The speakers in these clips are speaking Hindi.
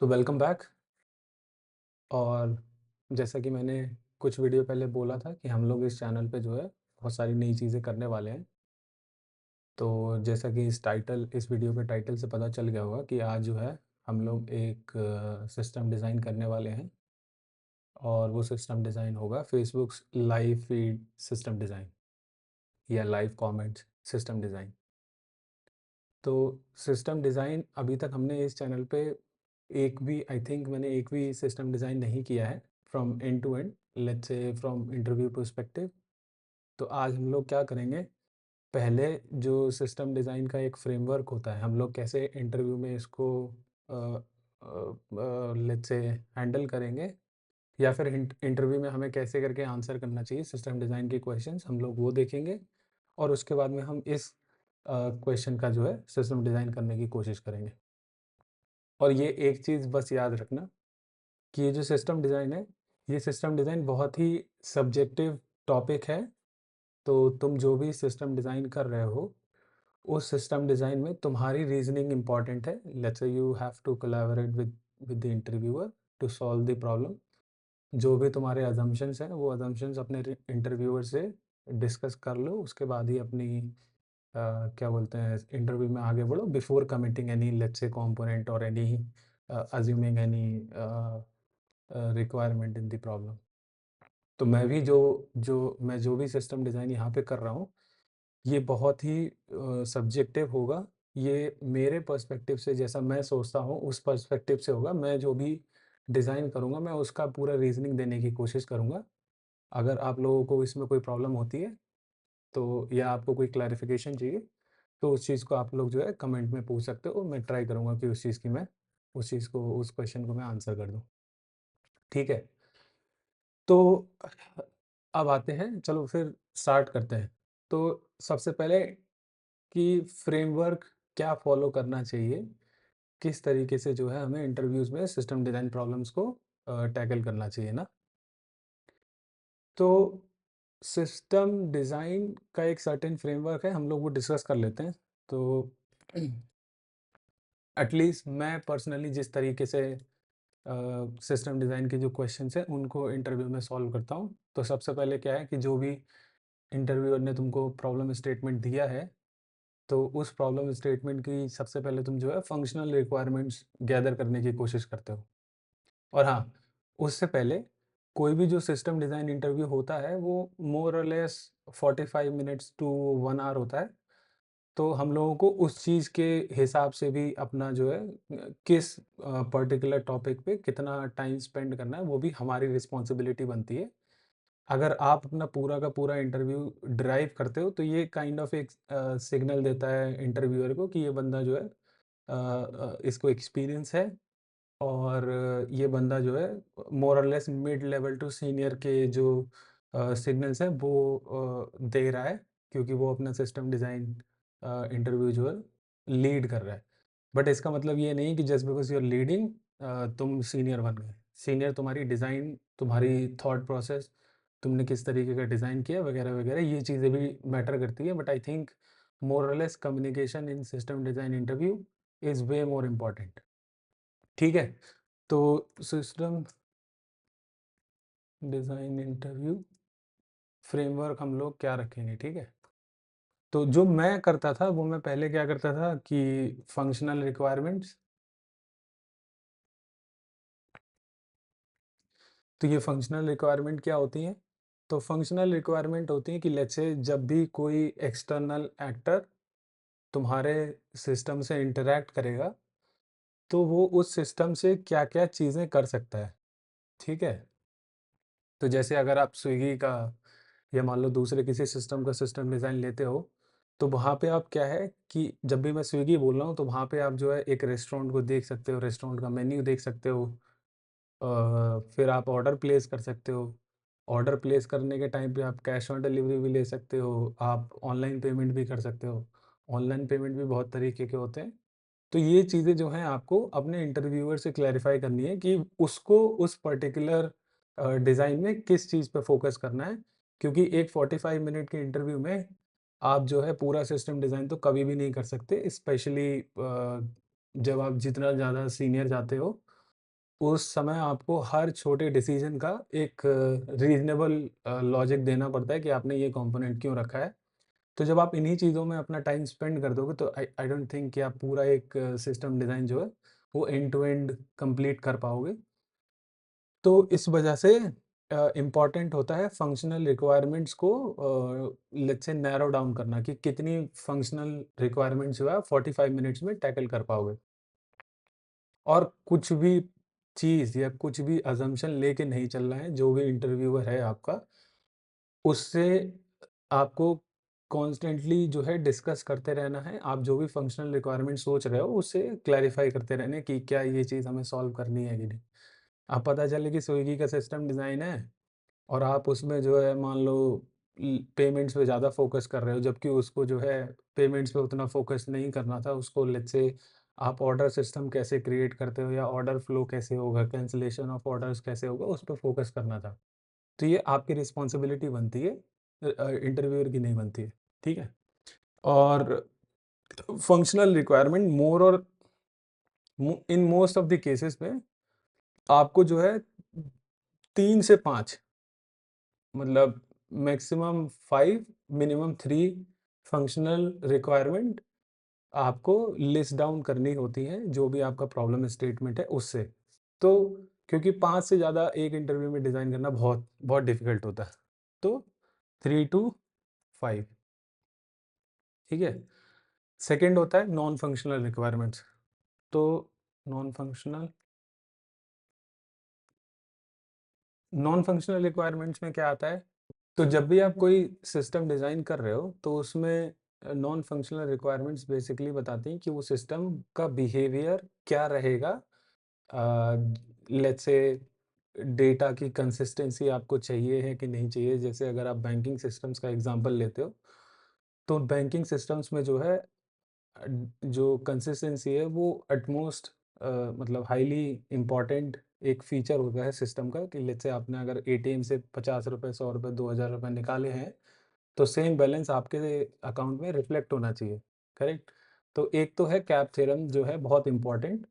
तो वेलकम बैक। और जैसा कि मैंने कुछ वीडियो पहले बोला था कि हम लोग इस चैनल पे जो है बहुत सारी नई चीज़ें करने वाले हैं। तो जैसा कि इस वीडियो के टाइटल से पता चल गया होगा कि आज जो है हम लोग एक सिस्टम डिज़ाइन करने वाले हैं। और वो सिस्टम डिज़ाइन होगा Facebook live feed system design या लाइव कमेंट्स सिस्टम डिज़ाइन। तो सिस्टम डिज़ाइन अभी तक हमने इस चैनल पे मैंने एक भी सिस्टम डिज़ाइन नहीं किया है from end to end, let's say from interview perspective. तो आज हम लोग क्या करेंगे, पहले जो सिस्टम डिज़ाइन का एक फ्रेमवर्क होता है, हम लोग कैसे इंटरव्यू में इसको लेट्स से हैंडल करेंगे, या फिर इंटरव्यू में हमें कैसे करके आंसर करना चाहिए सिस्टम डिज़ाइन के क्वेश्चंस, हम लोग वो देखेंगे। और उसके बाद में हम इस क्वेश्चन का जो है सिस्टम डिज़ाइन करने की कोशिश करेंगे। और ये एक चीज़ बस याद रखना कि ये जो सिस्टम डिज़ाइन है, ये सिस्टम डिज़ाइन बहुत ही सब्जेक्टिव टॉपिक है। तो तुम जो भी सिस्टम डिज़ाइन कर रहे हो, उस सिस्टम डिज़ाइन में तुम्हारी रीज़निंग इम्पॉर्टेंट है। Let's say you have to collaborate with the interviewer to solve the problem. जो भी तुम्हारे अज़म्पशन्स हैं, वो अज़म्पशन्स अपने इंटरव्यूअर से डिस्कस कर लो। उसके बाद ही अपनी क्या बोलते हैं, इंटरव्यू में आगे बढ़ो before committing any let's say component और any assuming any requirement in the problem. तो मैं भी जो भी सिस्टम डिज़ाइन यहाँ पे कर रहा हूँ, ये बहुत ही सब्जेक्टिव होगा। ये मेरे पर्सपेक्टिव से, जैसा मैं सोचता हूँ उस पर्सपेक्टिव से होगा। मैं जो भी डिज़ाइन करूँगा, मैं उसका पूरा रीज़निंग देने की कोशिश करूँगा। अगर आप लोगों को इसमें कोई प्रॉब्लम होती है, तो या आपको कोई क्लैरिफ़िकेशन चाहिए, तो उस चीज़ को आप लोग जो है कमेंट में पूछ सकते हो। मैं ट्राई करूँगा कि उस क्वेश्चन को मैं आंसर कर दूँ। ठीक है? तो अब आते हैं, चलो फिर स्टार्ट करते हैं। तो सबसे पहले कि फ्रेमवर्क क्या फ़ॉलो करना चाहिए, किस तरीके से जो है हमें इंटरव्यूज़ में सिस्टम डिज़ाइन प्रॉब्लम्स को टैकल करना चाहिए ना। तो सिस्टम डिज़ाइन का एक सर्टेन फ्रेमवर्क है, हम लोग वो डिस्कस कर लेते हैं। तो एटलीस्ट मैं पर्सनली जिस तरीके से सिस्टम डिज़ाइन के जो क्वेश्चंस हैं उनको इंटरव्यू में सॉल्व करता हूँ। तो सबसे पहले क्या है कि जो भी इंटरव्यूअर ने तुमको प्रॉब्लम स्टेटमेंट दिया है, तो उस प्रॉब्लम स्टेटमेंट की सबसे पहले तुम जो है फंक्शनल रिक्वायरमेंट्स गैदर करने की कोशिश करते हो। और हाँ, उससे पहले कोई भी जो सिस्टम डिज़ाइन इंटरव्यू होता है, वो मोर और लेस 45 मिनट्स टू 1 आवर होता है। तो हम लोगों को उस चीज़ के हिसाब से भी अपना जो है किस पर्टिकुलर टॉपिक पे कितना टाइम स्पेंड करना है, वो भी हमारी रिस्पॉन्सिबिलिटी बनती है। अगर आप अपना पूरा का पूरा इंटरव्यू ड्राइव करते हो, तो ये काइंड ऑफ एक सिग्नल देता है इंटरव्यूअर को कि ये बंदा जो है इसको एक्सपीरियंस है। और ये बंदा जो है मोर और less mid level to senior के जो सिग्नल्स हैं वो दे रहा है, क्योंकि वो अपना सिस्टम डिज़ाइन इंटरव्यू जो है लीड कर रहा है। बट इसका मतलब ये नहीं कि just because you are leading तुम सीनियर बन गए। सीनियर तुम्हारी डिज़ाइन, तुम्हारी थॉट प्रोसेस, तुमने किस तरीके का डिज़ाइन किया वगैरह-वगैरह, ये चीज़ें भी मैटर करती है। बट आई थिंक मोर और less communication in system design interview is way more important. ठीक है? तो सिस्टम डिज़ाइन इंटरव्यू फ्रेमवर्क हम लोग क्या रखेंगे, ठीक है? तो जो मैं करता था, वो मैं पहले क्या करता था कि फंक्शनल रिक्वायरमेंट्स, तो ये फंक्शनल रिक्वायरमेंट क्या होती हैं? तो फंक्शनल रिक्वायरमेंट होती हैं कि लेट्स से जब भी कोई एक्सटर्नल एक्टर तुम्हारे सिस्टम से इंटरैक्ट करेगा, तो वो उस सिस्टम से क्या-क्या चीज़ें कर सकता है, ठीक है? तो जैसे अगर आप स्विगी का या मान लो दूसरे किसी सिस्टम का सिस्टम डिज़ाइन लेते हो, तो वहाँ पे आप क्या है कि जब भी मैं स्विगी बोल रहा हूँ, तो वहाँ पे आप जो है एक रेस्टोरेंट को देख सकते हो, रेस्टोरेंट का मेन्यू देख सकते हो। फिर आप ऑर्डर प्लेस कर सकते हो। ऑर्डर प्लेस करने के टाइम पे आप कैश ऑन डिलीवरी भी ले सकते हो, आप ऑनलाइन पेमेंट भी कर सकते हो। ऑनलाइन पेमेंट भी बहुत तरीके के होते हैं। तो ये चीज़ें जो हैं आपको अपने इंटरव्यूअर से क्लैरिफ़ाई करनी है कि उसको उस पर्टिकुलर डिज़ाइन में किस चीज़ पे फ़ोकस करना है। क्योंकि एक 45 मिनट के इंटरव्यू में आप जो है पूरा सिस्टम डिज़ाइन तो कभी भी नहीं कर सकते, स्पेशली जब आप जितना ज़्यादा सीनियर जाते हो। उस समय आपको हर छोटे डिसीज़न का एक रीज़नेबल लॉजिक देना पड़ता है कि आपने ये कंपोनेंट क्यों रखा है। तो जब आप इन्हीं चीज़ों में अपना टाइम स्पेंड कर दोगे तो आई आई डोंट थिंक कि आप पूरा एक सिस्टम डिज़ाइन जो है वो एंड टू एंड कंप्लीट कर पाओगे। तो इस वजह से इम्पोर्टेंट होता है फंक्शनल रिक्वायरमेंट्स को लेट्स से नैरो डाउन करना कि कितनी फंक्शनल रिक्वायरमेंट्स जो है 45 मिनट्स में टैकल कर पाओगे। और कुछ भी चीज़ या कुछ भी असम्पशन लेके नहीं चलना है, जो भी इंटरव्यूअर है आपका, उससे आपको कॉन्स्टेंटली जो है डिस्कस करते रहना है। आप जो भी फंक्शनल रिक्वायरमेंट सोच रहे हो, उसे क्लैरिफ़ाई करते रहना है कि क्या ये चीज़ हमें सॉल्व करनी है कि नहीं। अब पता चले कि स्विगी का सिस्टम डिज़ाइन है और आप उसमें जो है मान लो पेमेंट्स पे ज़्यादा फ़ोकस कर रहे हो, जबकि उसको जो है पेमेंट्स पे उतना फ़ोकस नहीं करना था। उसको लेट्स से आप ऑर्डर सिस्टम कैसे क्रिएट करते हो या ऑर्डर फ्लो कैसे होगा, कैंसलेशन ऑफ ऑर्डर्स कैसे होगा, उस पे फ़ोकस करना था। तो ये आपकी रिस्पॉन्सिबिलिटी बनती है, इंटरव्यूअर की नहीं बनती है, ठीक है? और फंक्शनल रिक्वायरमेंट मोर और in most of the cases में आपको जो है 3 से 5 मतलब मैक्सिमम 5 मिनिमम 3 फंक्शनल रिक्वायरमेंट आपको लिस्ट डाउन करनी होती हैं, जो भी आपका प्रॉब्लम स्टेटमेंट है उससे। तो क्योंकि 5 से ज़्यादा एक इंटरव्यू में डिज़ाइन करना बहुत बहुत डिफ़िकल्ट होता है। तो 3 टू 5, ठीक है? सेकंड होता है नॉन फंक्शनल रिक्वायरमेंट्स। तो non functional non functional requirements में क्या आता है? तो जब भी आप कोई सिस्टम डिज़ाइन कर रहे हो, तो उसमें नॉन फंक्शनल रिक्वायरमेंट्स बेसिकली बताती हैं कि वो सिस्टम का बिहेवियर क्या रहेगा। लेट्स से डेटा की कंसिस्टेंसी आपको चाहिए है कि नहीं चाहिए। जैसे अगर आप बैंकिंग सिस्टम्स का एग्ज़ाम्पल लेते हो, तो बैंकिंग सिस्टम्स में जो है जो कंसिस्टेंसी है वो एटमोस्ट मतलब हाईली इम्पोर्टेंट एक फीचर होता है सिस्टम का कि लेट्स से आपने अगर एटीएम से ₹50, ₹100, ₹2000 निकाले हैं, तो सेम बैलेंस आपके अकाउंट में रिफ्लेक्ट होना चाहिए, करेक्ट? तो एक तो है कैप थ्योरम जो है बहुत important.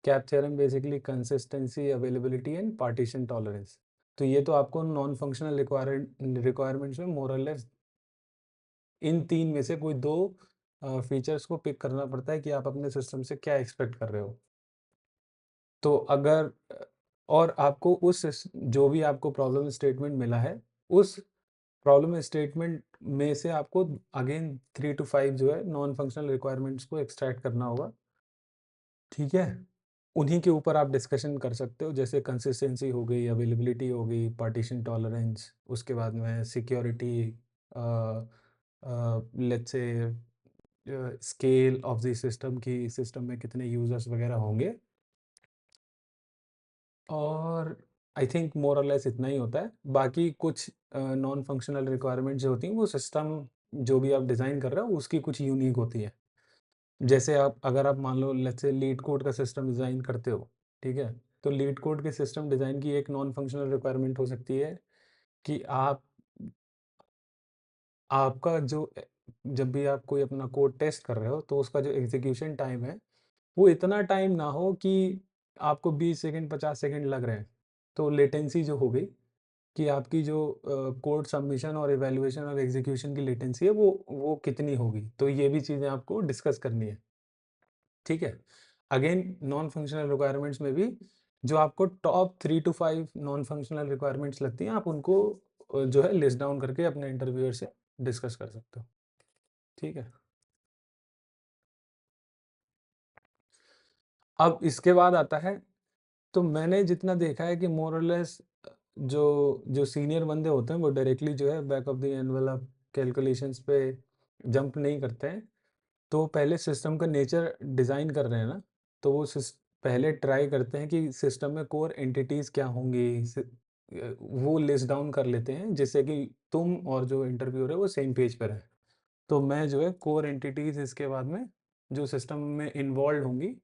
Cap theorem basically consistency, availability and partition tolerance. तो ये तो आपको नॉन फंक्शनल रिक्वायरमेंट्स में मोर और लेस इन 3 में से कोई 2 फीचर्स को पिक करना पड़ता है कि आप अपने सिस्टम से क्या एक्सपेक्ट कर रहे हो। तो अगर और आपको उस जो भी आपको प्रॉब्लम स्टेटमेंट मिला है, उस प्रॉब्लम स्टेटमेंट में से आपको अगेन 3 टू 5 जो है नॉन फंक्शनल रिक्वायरमेंट्स को एक्सट्रैक्ट करना होगा, ठीक है? उन्हीं के ऊपर आप डिस्कशन कर सकते हो, जैसे कंसिस्टेंसी हो गई, अवेलेबिलिटी हो गई, पार्टीशन टॉलरेंस, उसके बाद में security, a let's say scale of the system की सिस्टम में कितने यूज़र्स वगैरह होंगे। और आई थिंक मोर और लेस इतना ही होता है। बाकी कुछ नॉन फंक्शनल रिक्वायरमेंट्स जो होती हैं वो सिस्टम जो भी आप डिज़ाइन कर रहे हो उसकी कुछ यूनिक होती है। जैसे आप अगर आप मान लो लेट्स से लीड कोड का सिस्टम डिज़ाइन करते हो, ठीक है? तो लीड कोड के सिस्टम डिज़ाइन की एक नॉन फंक्शनल रिक्वायरमेंट हो सकती है कि आपका जो जब भी आप कोई अपना कोड टेस्ट कर रहे हो तो उसका जो एग्ज़ीक्यूशन टाइम है, वो इतना टाइम ना हो कि आपको 20 सेकंड 50 सेकंड लग रहे हैं। तो लेटेंसी जो हो गई कि आपकी जो कोड सबमिशन और इवैल्यूएशन और एग्ज़ीक्यूशन की लेटेंसी है वो कितनी होगी? तो ये भी चीज़ें आपको डिस्कस करनी है, ठीक है? अगेन नॉन फंक्शनल रिक्वायरमेंट्स में भी जो आपको top 3 to 5 non functional requirements लगती हैं, आप उनको जो है लिस्ट डाउन करके अपने इंटरव्यूअर से डिस्कस कर सकते हो, ठीक है? अब इसके बाद आता है तो मैंने जितना देखा है कि मोर और लेस जो जो सीनियर बंदे होते हैं वो डायरेक्टली जो है back of the envelope calculations पे जंप नहीं करते हैं। तो पहले सिस्टम का नेचर डिज़ाइन कर रहे हैं ना, तो वो पहले ट्राई करते हैं कि सिस्टम में कोर एंटिटीज़ क्या होंगी, वो लिस्ट डाउन कर लेते हैं जिससे कि तुम और जो इंटरव्यूअर है वो सेम पेज पर रहें। तो मैं जो है कोर एंटिटीज़ इसके बाद में जो सिस्टम में इन्वॉल्व होंगी,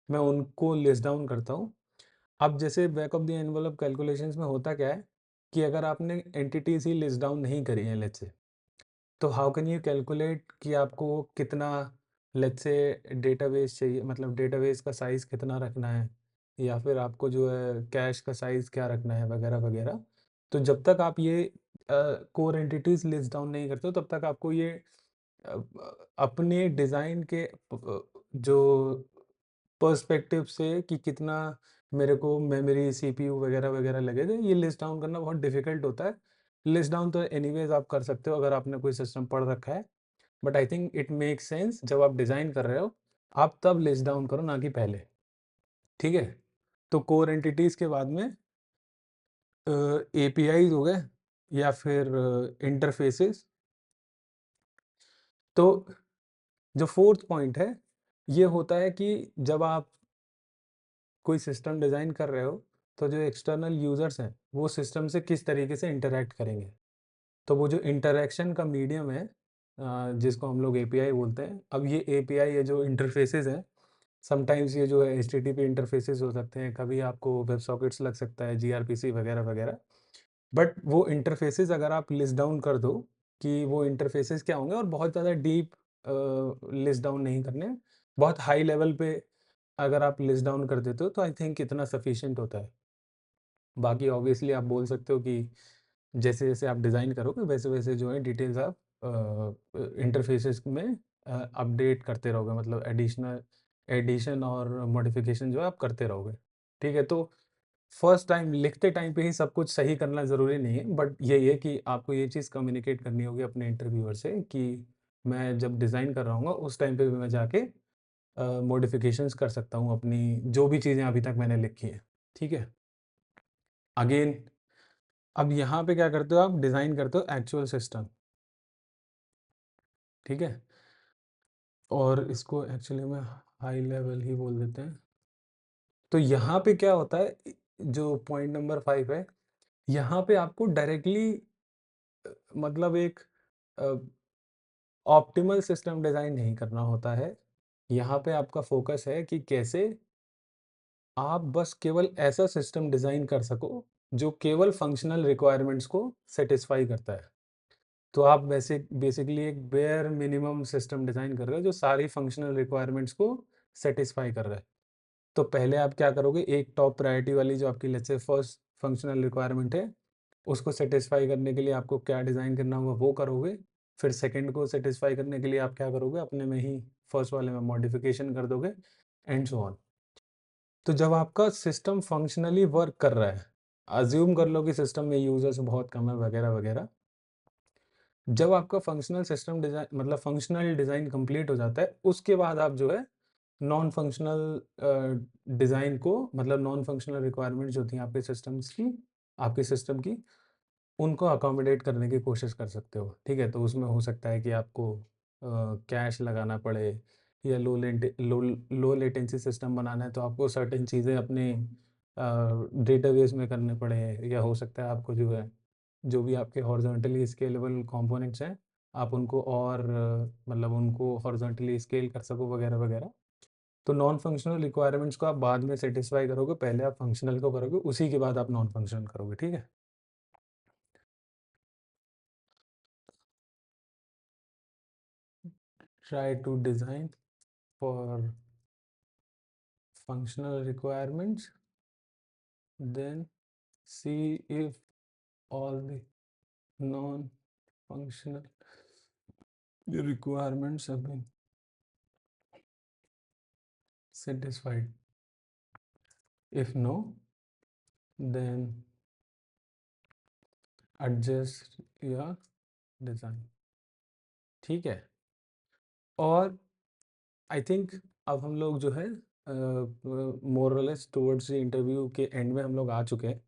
मैं उनको लिस्ट डाउन करता हूँ। अब जैसे back of the envelope calculations में होता क्या है कि अगर आपने एंटिटीज़ ही लिस्ट डाउन नहीं करी हैं लेट्स से, तो हाउ कैन यू कैलकुलेट कि आपको कितना लेट्स से डेटाबेस चाहिए, मतलब डेटाबेस का साइज़ कितना रखना है या फिर आपको जो है कैश का साइज़ क्या रखना है वगैरह, वगैरह। तो जब तक आप ये कोर एंटिटीज़ लिस्ट डाउन नहीं करते हो तब तक आपको ये अपने डिज़ाइन के जो पर्सपेक्टिव से कि कितना मेरे को मेमोरी, सीपीयू वगैरह, वगैरह लगेगा, ये लिस्ट डाउन करना बहुत डिफ़िकल्ट होता है। लिस्ट डाउन तो एनीवेज़ आप कर सकते हो अगर आपने कोई सिस्टम पढ़ रखा है, but I think it makes sense जब आप डिज़ाइन कर रहे हो, आप तब लिस्ट डाउन करो ना कि पहले, ठीक है? तो कोर एंटिटीज़ के बाद में एपीआईज़ हो गए या फिर इंटरफ़ेसेस। तो जो 4th पॉइंट है, ये होता है कि जब आप कोई सिस्टम डिज़ाइन कर रहे हो, तो जो एक्सटर्नल यूज़र्स हैं, वो सिस्टम से किस तरीके से इंटरैक्ट करेंगे। तो वो जो इंटरैक्शन का मीडियम है जिसको हम लोग एपीआई बोलते हैं। अब ये एपीआई ये जो इंटरफ़ेसेस हैं, समटाइम्स ये जो है एचटीटीपी इंटरफ़ेसेस हो सकते हैं, कभी आपको वेब सॉकेट्स लग सकता है, जीआरपीसी वगैरह, वगैरह। बट वो इंटरफ़ेसेस अगर आप लिस्ट डाउन कर दो कि वो इंटरफ़ेसेस क्या होंगे और बहुत ज़्यादा डीप लिस्ट डाउन नहीं करने, बहुत हाई लेवल पे अगर आप लिस्ट डाउन कर देते हो तो आई थिंक इतना सफिशिएंट होता है। बाकी ऑब्वियसली आप बोल सकते हो कि जैसे-जैसे आप डिज़ाइन करोगे वैसे-वैसे जो है डिटेल्स आप इंटरफ़ेसेस में अपडेट करते रहोगे, मतलब एडिशन और मॉडिफ़िकेशन जो है आप करते रहोगे। ठीक है? तो फर्स्ट टाइम लिखते टाइम पे ही सब कुछ सही करना ज़रूरी नहीं है, बट यही है कि आपको ये चीज़ कम्युनिकेट करनी होगी अपने इंटरव्यूअर से कि मैं जब डिज़ाइन कर रहा हूँगा उस टाइम पे भी मैं जाके मॉडिफ़िकेशंस कर सकता हूँ अपनी जो भी चीज़ें अभी तक मैंने लिखी हैं। ठीक है? अगेन अब यहाँ पे क्या करते हो आप डिज़ाइन करते हो एक्चुअल सिस्टम, ठीक है? और इसको एक्चुअली में हाई लेवल ही बोल देते हैं। तो यहाँ पे क्या होता है जो पॉइंट नंबर 5 है, यहाँ पे आपको डायरेक्टली मतलब एक अ, ऑप्टिमल सिस्टम डिज़ाइन नहीं करना होता है। यहाँ पे आपका फ़ोकस है कि कैसे आप बस केवल ऐसा सिस्टम डिज़ाइन कर सको, जो केवल फंक्शनल रिक्वायरमेंट्स को सैटिस्फाई करता है। तो आप बेसिकली एक बेयर मिनिमम सिस्टम डिज़ाइन कर रहे हो, जो सारी फंक्शनल रिक्वायरमेंट्स को सैटिस्फाई कर रहा है। तो पहले आप क्या करोगे, एक टॉप प्रायोरिटी वाली जो आपकी let's say first functional requirement है, उसको सैटिस्फाई करने के लिए आपको क्या डिज़ाइन करना होगा वो करोगे। फिर सेकंड को सैटिस्फाई करने के लिए आप क्या करोगे, अपने में ही फर्स्ट वाले में मॉडिफिकेशन कर दोगे एंड सो ऑन। तो जब आपका सिस्टम फंक्शनली वर्क कर रहा है, अज़्यूम कर लो कि सिस्टम में यूज़र्स बहुत कम है वगैरह, वगैरह। जब आपका फंक्शनल सिस्टम डिज़ाइन मतलब फंक्शनल डिज़ाइन कंप्लीट हो जाता है, उसके बाद आप जो है नॉन फंक्शनल डिज़ाइन को मतलब नॉन फंक्शनल रिक्वायरमेंट्स जो थी आपके सिस्टम्स की आपके सिस्टम की, उनको अकोमोडेट करने की कोशिश कर सकते हो, ठीक है? तो उसमें हो सकता है कि आपको कैश लगाना पड़े या लो लेटेंसी सिस्टम बनाना है तो आपको सर्टेन चीज़ें अपने डेटाबेस में करने पड़े या हो सकता है आपको जो है, जो भी आपके हॉरिज़ॉन्टली स्केलेबल कंपोनेंट्स हैं, आप उनको और मतलब उनको हॉरिज़ॉन्टली स्केल कर सको वगैरह, वगैरह। तो नॉन फंक्शनल रिक्वायरमेंट्स को आप बाद में सैटिस्फाई करोगे, पहले आप फंक्शनल को करोगे, उसी के बाद आप नॉन फंक्शनल करोगे, ठीक है? Try to design for functional requirements, then see if all the non-functional requirements have been satisfied. If no, then adjust your design. ठीक है? और आई थिंक अब हम लोग जो है मोर और लेस टुवर्ड्स द इंटरव्यू के एंड में हम लोग आ चुके हैं।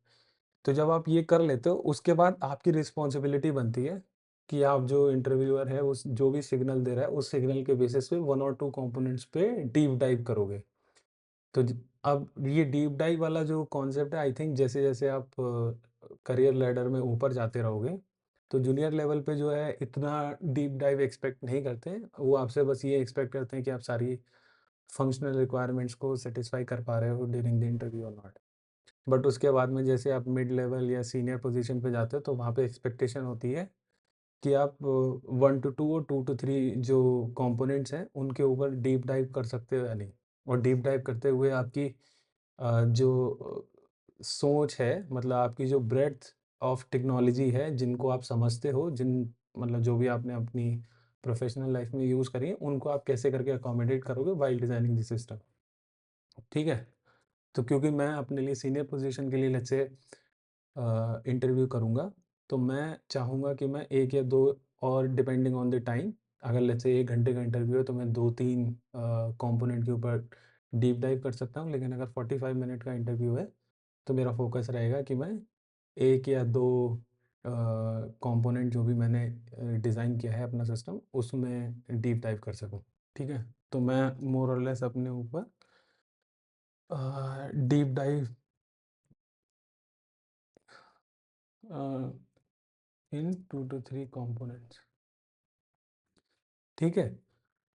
तो जब आप ये कर लेते हो, उसके बाद आपकी रिस्पॉन्सिबिलिटी बनती है कि आप जो इंटरव्यूअर है, उस जो भी सिग्नल दे रहा है, उस सिग्नल के बेसिस पे 1 और 2 कंपोनेंट्स पे डीप डाइव करोगे। तो अब ये डीप डाइव वाला जो कॉन्सेप्ट है, आई थिंक जैसे-जैसे आप करियर लैडर में ऊपर जाते रहोगे, तो जूनियर लेवल पे जो है इतना डीप डाइव एक्सपेक्ट नहीं करते हैं। वो आपसे बस ये एक्सपेक्ट करते हैं कि आप सारी फंक्शनल रिक्वायरमेंट्स को सैटिस्फाई कर पा रहे हो ड्यूरिंग द इंटरव्यू और नॉट। बट उसके बाद में जैसे आप मिड लेवल या सीनियर पोजीशन पे जाते हो तो वहाँ पे एक्सपेक्टेशन होती है कि आप 1 टू 2 और 2 टू 3 जो कंपोनेंट्स हैं उनके ऊपर डीप डाइव कर सकते हो या नहीं। और डीप डाइव करते हुए आपकी जो सोच है, मतलब आपकी जो ब्रेड्थ ऑफ टेक्नोलॉजी है, जिनको आप समझते हो, मतलब जो भी आपने अपनी प्रोफेशनल लाइफ में यूज़ करी है, उनको आप कैसे करके अकोमोडेट करोगे व्हाइल डिज़ाइनिंग द सिस्टम, ठीक है? तो क्योंकि मैं अपने लिए सीनियर पोजीशन के लिए लेट्स से इंटरव्यू करूँगा, तो मैं चाहूँगा कि मैं 1 या 2 और डिपेंडिंग ऑन द टाइम, अगर लेट्स से 1 घंटे का इंटरव्यू है तो मैं 2-3 कंपोनेंट के ऊपर डीप डाइव कर सकता हूँ। लेकिन अगर 45 मिनट का इंटरव्यू है, तो मेरा फ़ोकस रहेगा कि मैं 1 या 2 कंपोनेंट जो भी मैंने डिज़ाइन किया है अपना सिस्टम, उसमें डीप डाइव कर सकूँ, ठीक है? तो मैं मोर और लेस अपने ऊपर deep dive in 2 to 3 components, ठीक है?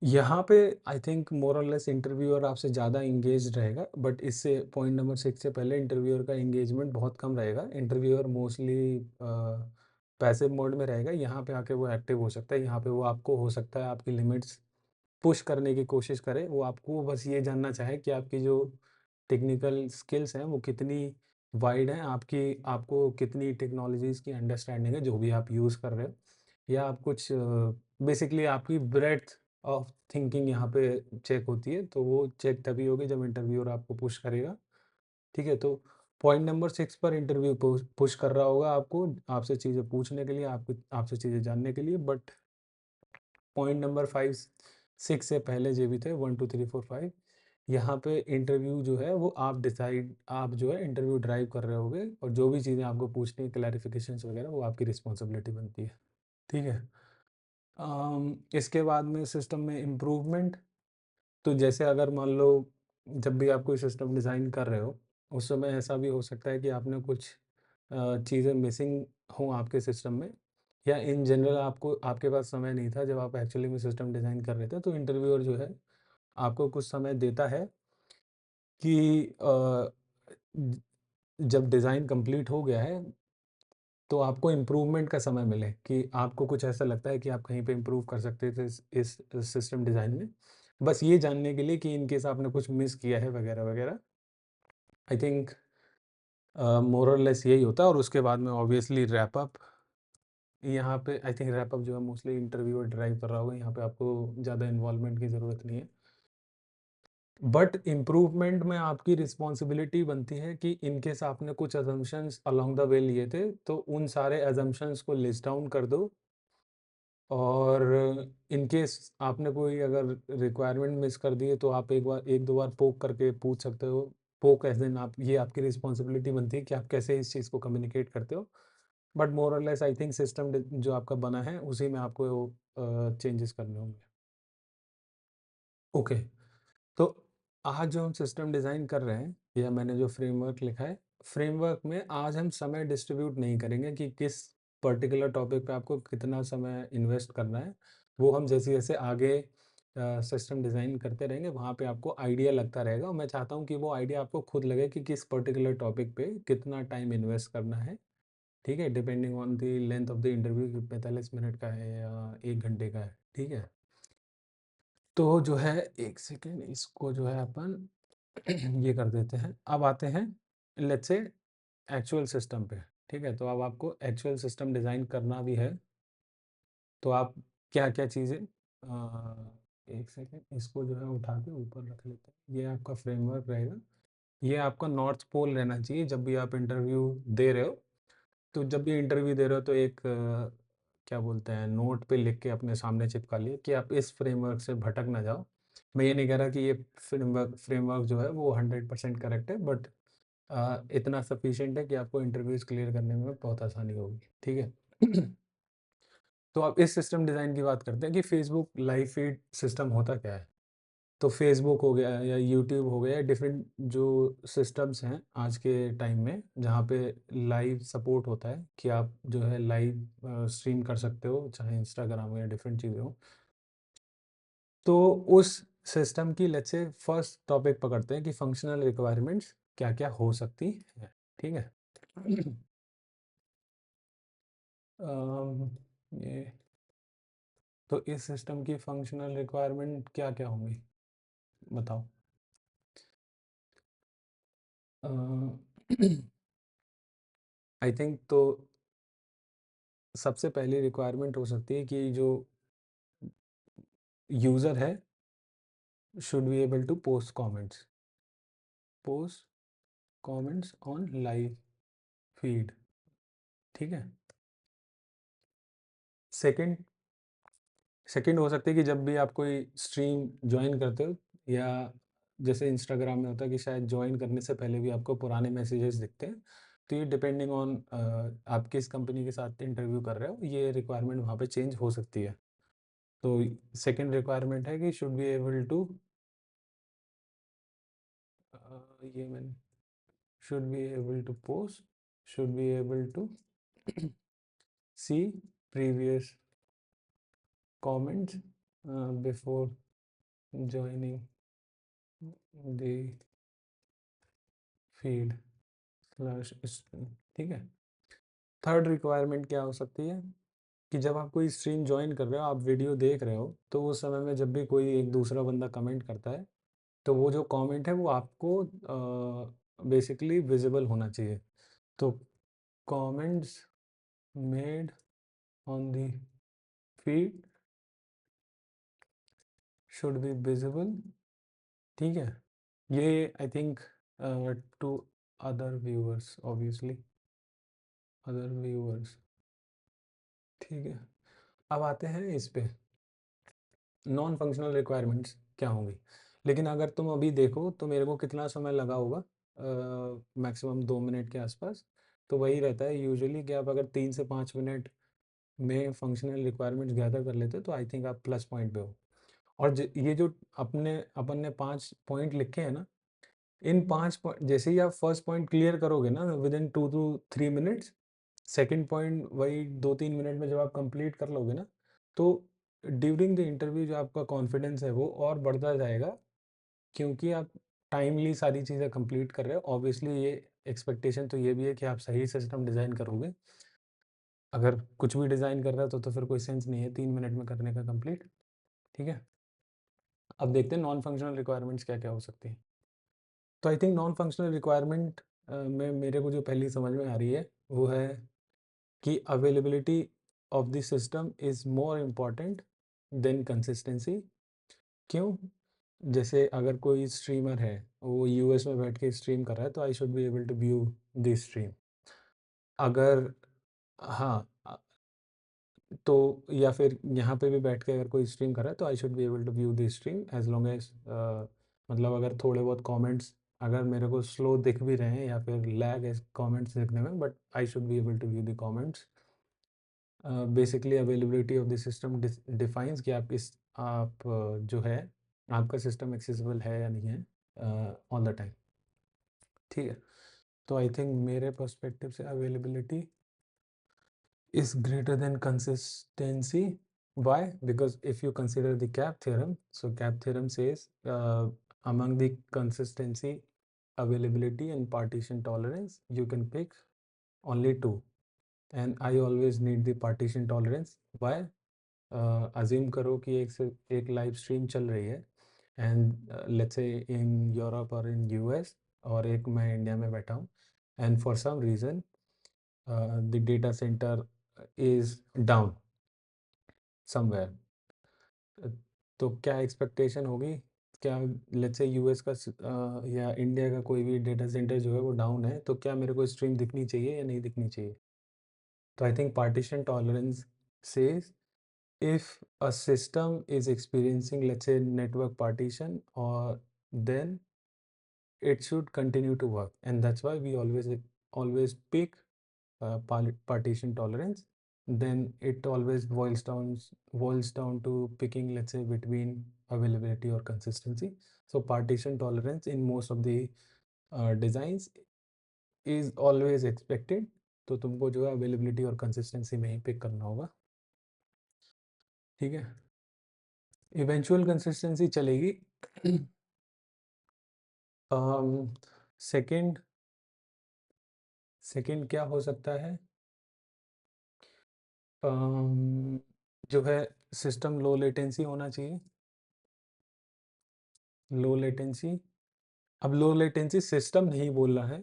यहाँ पे आई थिंक मोर और लेस इंटरव्यूअर आपसे ज़्यादा एंगेज्ड रहेगा, बट इससे पॉइंट नंबर 6 से पहले इंटरव्यूअर का एंगेजमेंट बहुत कम रहेगा। इंटरव्यूअर मोस्टली पैसिव मोड में रहेगा, यहाँ पे आके वो एक्टिव हो सकता है, यहाँ पे वो आपको हो सकता है आपकी लिमिट्स पुश करने की कोशिश करे। वो आपको बस ये जानना चाहे कि आपकी जो टेक्निकल स्किल्स हैं वो कितनी वाइड हैं, आपको कितनी टेक्नोलॉजीज़ की अंडरस्टैंडिंग है जो भी आप यूज़ कर रहे हो, या आप कुछ बेसिकली आपकी ब्रेड्थ ऑफ थिंकिंग यहाँ पे चेक होती है। तो वो चेक तभी होगी जब इंटरव्यूअर आपको पुश करेगा, ठीक है? तो पॉइंट नंबर 6 पर इंटरव्यू पुश कर रहा होगा आपको, आपसे चीज़ें पूछने के लिए, आपसे चीज़ें जानने के लिए, बट पॉइंट नंबर 5 6 से पहले जो भी थे 1 2 3 4 5, यहाँ पे इंटरव्यू जो है वो आप जो है इंटरव्यू ड्राइव कर रहे होगे, और जो भी चीज़ें आपको पूछनी है, क्लैरिफिकेशंस वगैरह, वो आपकी रिस्पॉन्सिबिलिटी बनती है, ठीक है? इसके बाद में सिस्टम में इम्प्रूवमेंट, तो जैसे अगर मान लो जब भी आप कोई सिस्टम डिज़ाइन कर रहे हो, उस समय ऐसा भी हो सकता है कि आपने कुछ चीज़ें मिसिंग हों आपके सिस्टम में, या इन जनरल आपके पास समय नहीं था जब आप एक्चुअली में सिस्टम डिज़ाइन कर रहे थे, तो इंटरव्यूअर जो है आपको कुछ समय देता है कि ज जब डिज़ाइन कंप्लीट हो गया है, तो आपको इम्प्रूवमेंट का समय मिले, कि आपको कुछ ऐसा लगता है कि आप कहीं पे इम्प्रूव कर सकते थे इस सिस्टम डिज़ाइन में। बस ये जानने के लिए कि इन केस आपने कुछ मिस किया है वगैरह-वगैरह। आई थिंक मोर और लेस यही होता है, और उसके बाद में ऑब्वियसली रैप अप। यहाँ पे आई थिंक रैप अप जो है मोस्टली इंटरव्यूअर ड्राइव कर रहा होगा, यहाँ पे आपको ज़्यादा इन्वॉल्वमेंट की ज़रूरत नहीं है। बट इम्प्रूवमेंट में आपकी रिस्पॉन्सिबिलिटी बनती है कि इन केस आपने कुछ असम्पशन्स अलोंग द वे लिए थे, तो उन सारे असम्पशन्स को लिस्ट डाउन कर दो, और इन केस आपने कोई अगर रिक्वायरमेंट मिस कर दी है, तो आप 1-2 बार पोक करके पूछ सकते हो। पोक एज़ इन आप, ये आपकी रिस्पॉन्सिबिलिटी बनती है कि आप कैसे इस चीज़ को कम्युनिकेट करते हो। बट मोर और लेस आई थिंक सिस्टम जो आपका बना है उसी में आपको चेंजेस करने होंगे। ओके, तो आज जो हम सिस्टम डिज़ाइन कर रहे हैं, या मैंने जो फ्रेमवर्क लिखा है, फ्रेमवर्क में आज हम समय डिस्ट्रीब्यूट नहीं करेंगे कि किस पर्टिकुलर टॉपिक पे आपको कितना समय इन्वेस्ट करना है। वो हम जैसे-जैसे आगे सिस्टम डिज़ाइन करते रहेंगे, वहाँ पे आपको आइडिया लगता रहेगा, और मैं चाहता हूँ कि वो आइडिया आपको खुद लगे कि किस पर्टिकुलर टॉपिक पे कितना टाइम इन्वेस्ट करना है, ठीक है? Depending on the length of the interview, कि 45 मिनट का है या 1 घंटे का है, ठीक है? तो जो है, 1 सेकंड, इसको जो है अपन ये कर देते हैं। अब आते हैं लेट्स से एक्चुअल सिस्टम पे, ठीक है? तो अब आपको एक्चुअल सिस्टम डिज़ाइन करना भी है, तो आप क्या-क्या चीज़ें 1 सेकंड, इसको जो है उठा के ऊपर रख लेते हैं। ये आपका फ्रेमवर्क रहेगा। ये आपका नॉर्थ पोल रहना चाहिए जब भी आप इंटरव्यू दे रहे हो। तो जब भी इंटरव्यू दे रहे हो, तो एक क्या बोलते हैं, नोट पे लिख के अपने सामने चिपका लिए कि आप इस फ्रेमवर्क से भटक ना जाओ। मैं ये नहीं कह रहा कि ये फ्रेमवर्क जो है वो 100% करेक्ट है, बट इतना सफिशिएंट है कि आपको इंटरव्यूज़ क्लियर करने में बहुत आसानी होगी, ठीक है? तो अब इस सिस्टम डिज़ाइन की बात करते हैं कि फेसबुक लाइव फीड सिस्टम होता क्या है? तो फेसबुक हो गया या यूट्यूब हो गया, डिफरेंट जो सिस्टम्स हैं आज के टाइम में, जहाँ पे लाइव सपोर्ट होता है कि आप जो है लाइव स्ट्रीम कर सकते हो, चाहे इंस्टाग्राम हो या डिफरेंट चीज़ें हो। तो उस सिस्टम की लेट्स से फर्स्ट टॉपिक पकड़ते हैं कि फंक्शनल रिक्वायरमेंट्स क्या-क्या हो सकती हैं, ठीक है? अम, ये तो इस सिस्टम की फंक्शनल रिक्वायरमेंट क्या-क्या होंगी? बताओ। आई थिंक तो सबसे पहली रिक्वायरमेंट हो सकती है कि जो यूज़र है should be able to post comments on live feed. ठीक है। सेकंड सेकंड हो सकता है कि जब भी आप कोई स्ट्रीम ज्वाइन करते हो, या जैसे इंस्टाग्राम में होता है कि शायद ज्वाइन करने से पहले भी आपको पुराने मैसेजेस दिखते हैं, तो ये डिपेंडिंग ऑन आप किस कंपनी के साथ इंटरव्यू कर रहे हो, ये रिक्वायरमेंट वहाँ पे चेंज हो सकती है। तो सेकंड रिक्वायरमेंट है कि शुड बी एबल टू, ये मैंने should be able to post, should be able to see previous comments before joining the feed slash stream। ठीक है। थर्ड रिक्वायरमेंट क्या हो सकती है कि जब आप कोई स्ट्रीम ज्वाइन कर रहे हो, आप वीडियो देख रहे हो, तो उस समय में जब भी कोई एक दूसरा बंदा कमेंट करता है, तो वो जो कमेंट है वो आपको बेसिकली विजिबल होना चाहिए। तो comments made on the feed should be visible. ठीक है। ये I think to other viewers, obviously other viewers. ठीक है। अब आते हैं इस पे नॉन फंक्शनल रिक्वायरमेंट्स क्या होंगी। लेकिन अगर तुम अभी देखो तो मेरे को कितना समय लगा होगा, मैक्सिमम 2 मिनट के आसपास। तो वही रहता है यूजुअली कि आप अगर 3 से 5 मिनट में फंक्शनल रिक्वायरमेंट्स गैदर कर लेते हो, तो आई थिंक आप प्लस पॉइंट पे हो। और ये जो अपन ने 5 पॉइंट लिखे हैं ना, इन 5 पॉइंट जैसे ही आप फर्स्ट पॉइंट क्लियर करोगे ना with in 2 to 3 minutes, second point वही 2-3 मिनट में जब आप कंप्लीट कर लोगे ना, तो ड्यूरिंग द इंटरव्यू जो आपका कॉन्फिडेंस है वो और बढ़ता जाएगा, क्योंकि आप टाइमली सारी चीज़ें कंप्लीट कर रहे हो। ऑब्वियसली ये एक्सपेक्टेशन तो ये भी है कि आप सही सिस्टम डिज़ाइन करोगे। अगर कुछ भी डिज़ाइन कर रहे हो तो फिर कोई सेंस नहीं है 3 मिनट में करने का कंप्लीट। ठीक है। अब देखते हैं नॉन फंक्शनल रिक्वायरमेंट्स क्या क्या हो सकती हैं। तो I think non functional requirement में मेरे को जो पहली समझ में आ रही है वो है कि availability of the system is more important than consistency. क्यों? जैसे अगर कोई स्ट्रीमर है, वो यूएस में बैठ के स्ट्रीम कर रहा है, तो I should be able to view the stream. अगर हाँ तो या फिर यहाँ पे भी बैठ के अगर कोई स्ट्रीम कर रहा है, तो I should be able to view the stream as long as, मतलब अगर थोड़े बहुत कमेंट्स अगर मेरे को स्लो दिख भी रहे हैं या फिर लैग है कमेंट्स दिखने में, but I should be able to view the comments. Basically availability of the system defines कि जो है आपका सिस्टम एक्सेसिबल है या नहीं है ऑल द टाइम। ठीक है। तो आई थिंक मेरे पर्सपेक्टिव से availability is greater than consistency. Why? Because if you consider the CAP theorem, so CAP theorem says among the consistency, availability and partition tolerance, you can pick only two. And I always need the partition tolerance. Why? Assume करो कि एक लाइव स्ट्रीम चल रही है, एंड लेट्स से इन यूरोप और इन यूएस, और एक मैं इंडिया में बैठा हूँ, and for some reason the data center is down somewhere. तो क्या एक्सपेक्टेशन होगी? क्या लेट्स से यूएस का या इंडिया का कोई भी डेटा सेंटर जो है वो डाउन है, तो क्या मेरे को स्ट्रीम दिखनी चाहिए या नहीं दिखनी चाहिए? तो I think partition tolerance says if a system is experiencing, let's say, network partition, or then it should continue to work, and that's why we always pick partition tolerance. Then it always boils down to picking, let's say, between availability or consistency. So partition tolerance in most of the designs is always expected। तो तुमको जो है अवेलेबिलिटी और कंसिस्टेंसी में ही पिक करना होगा। ठीक है। इवेंचुअल कंसिस्टेंसी चलेगी। सेकंड सेकंड क्या हो सकता है? जो है सिस्टम लो लेटेंसी होना चाहिए, लो लेटेंसी। अब लो लेटेंसी सिस्टम नहीं बोल रहा है,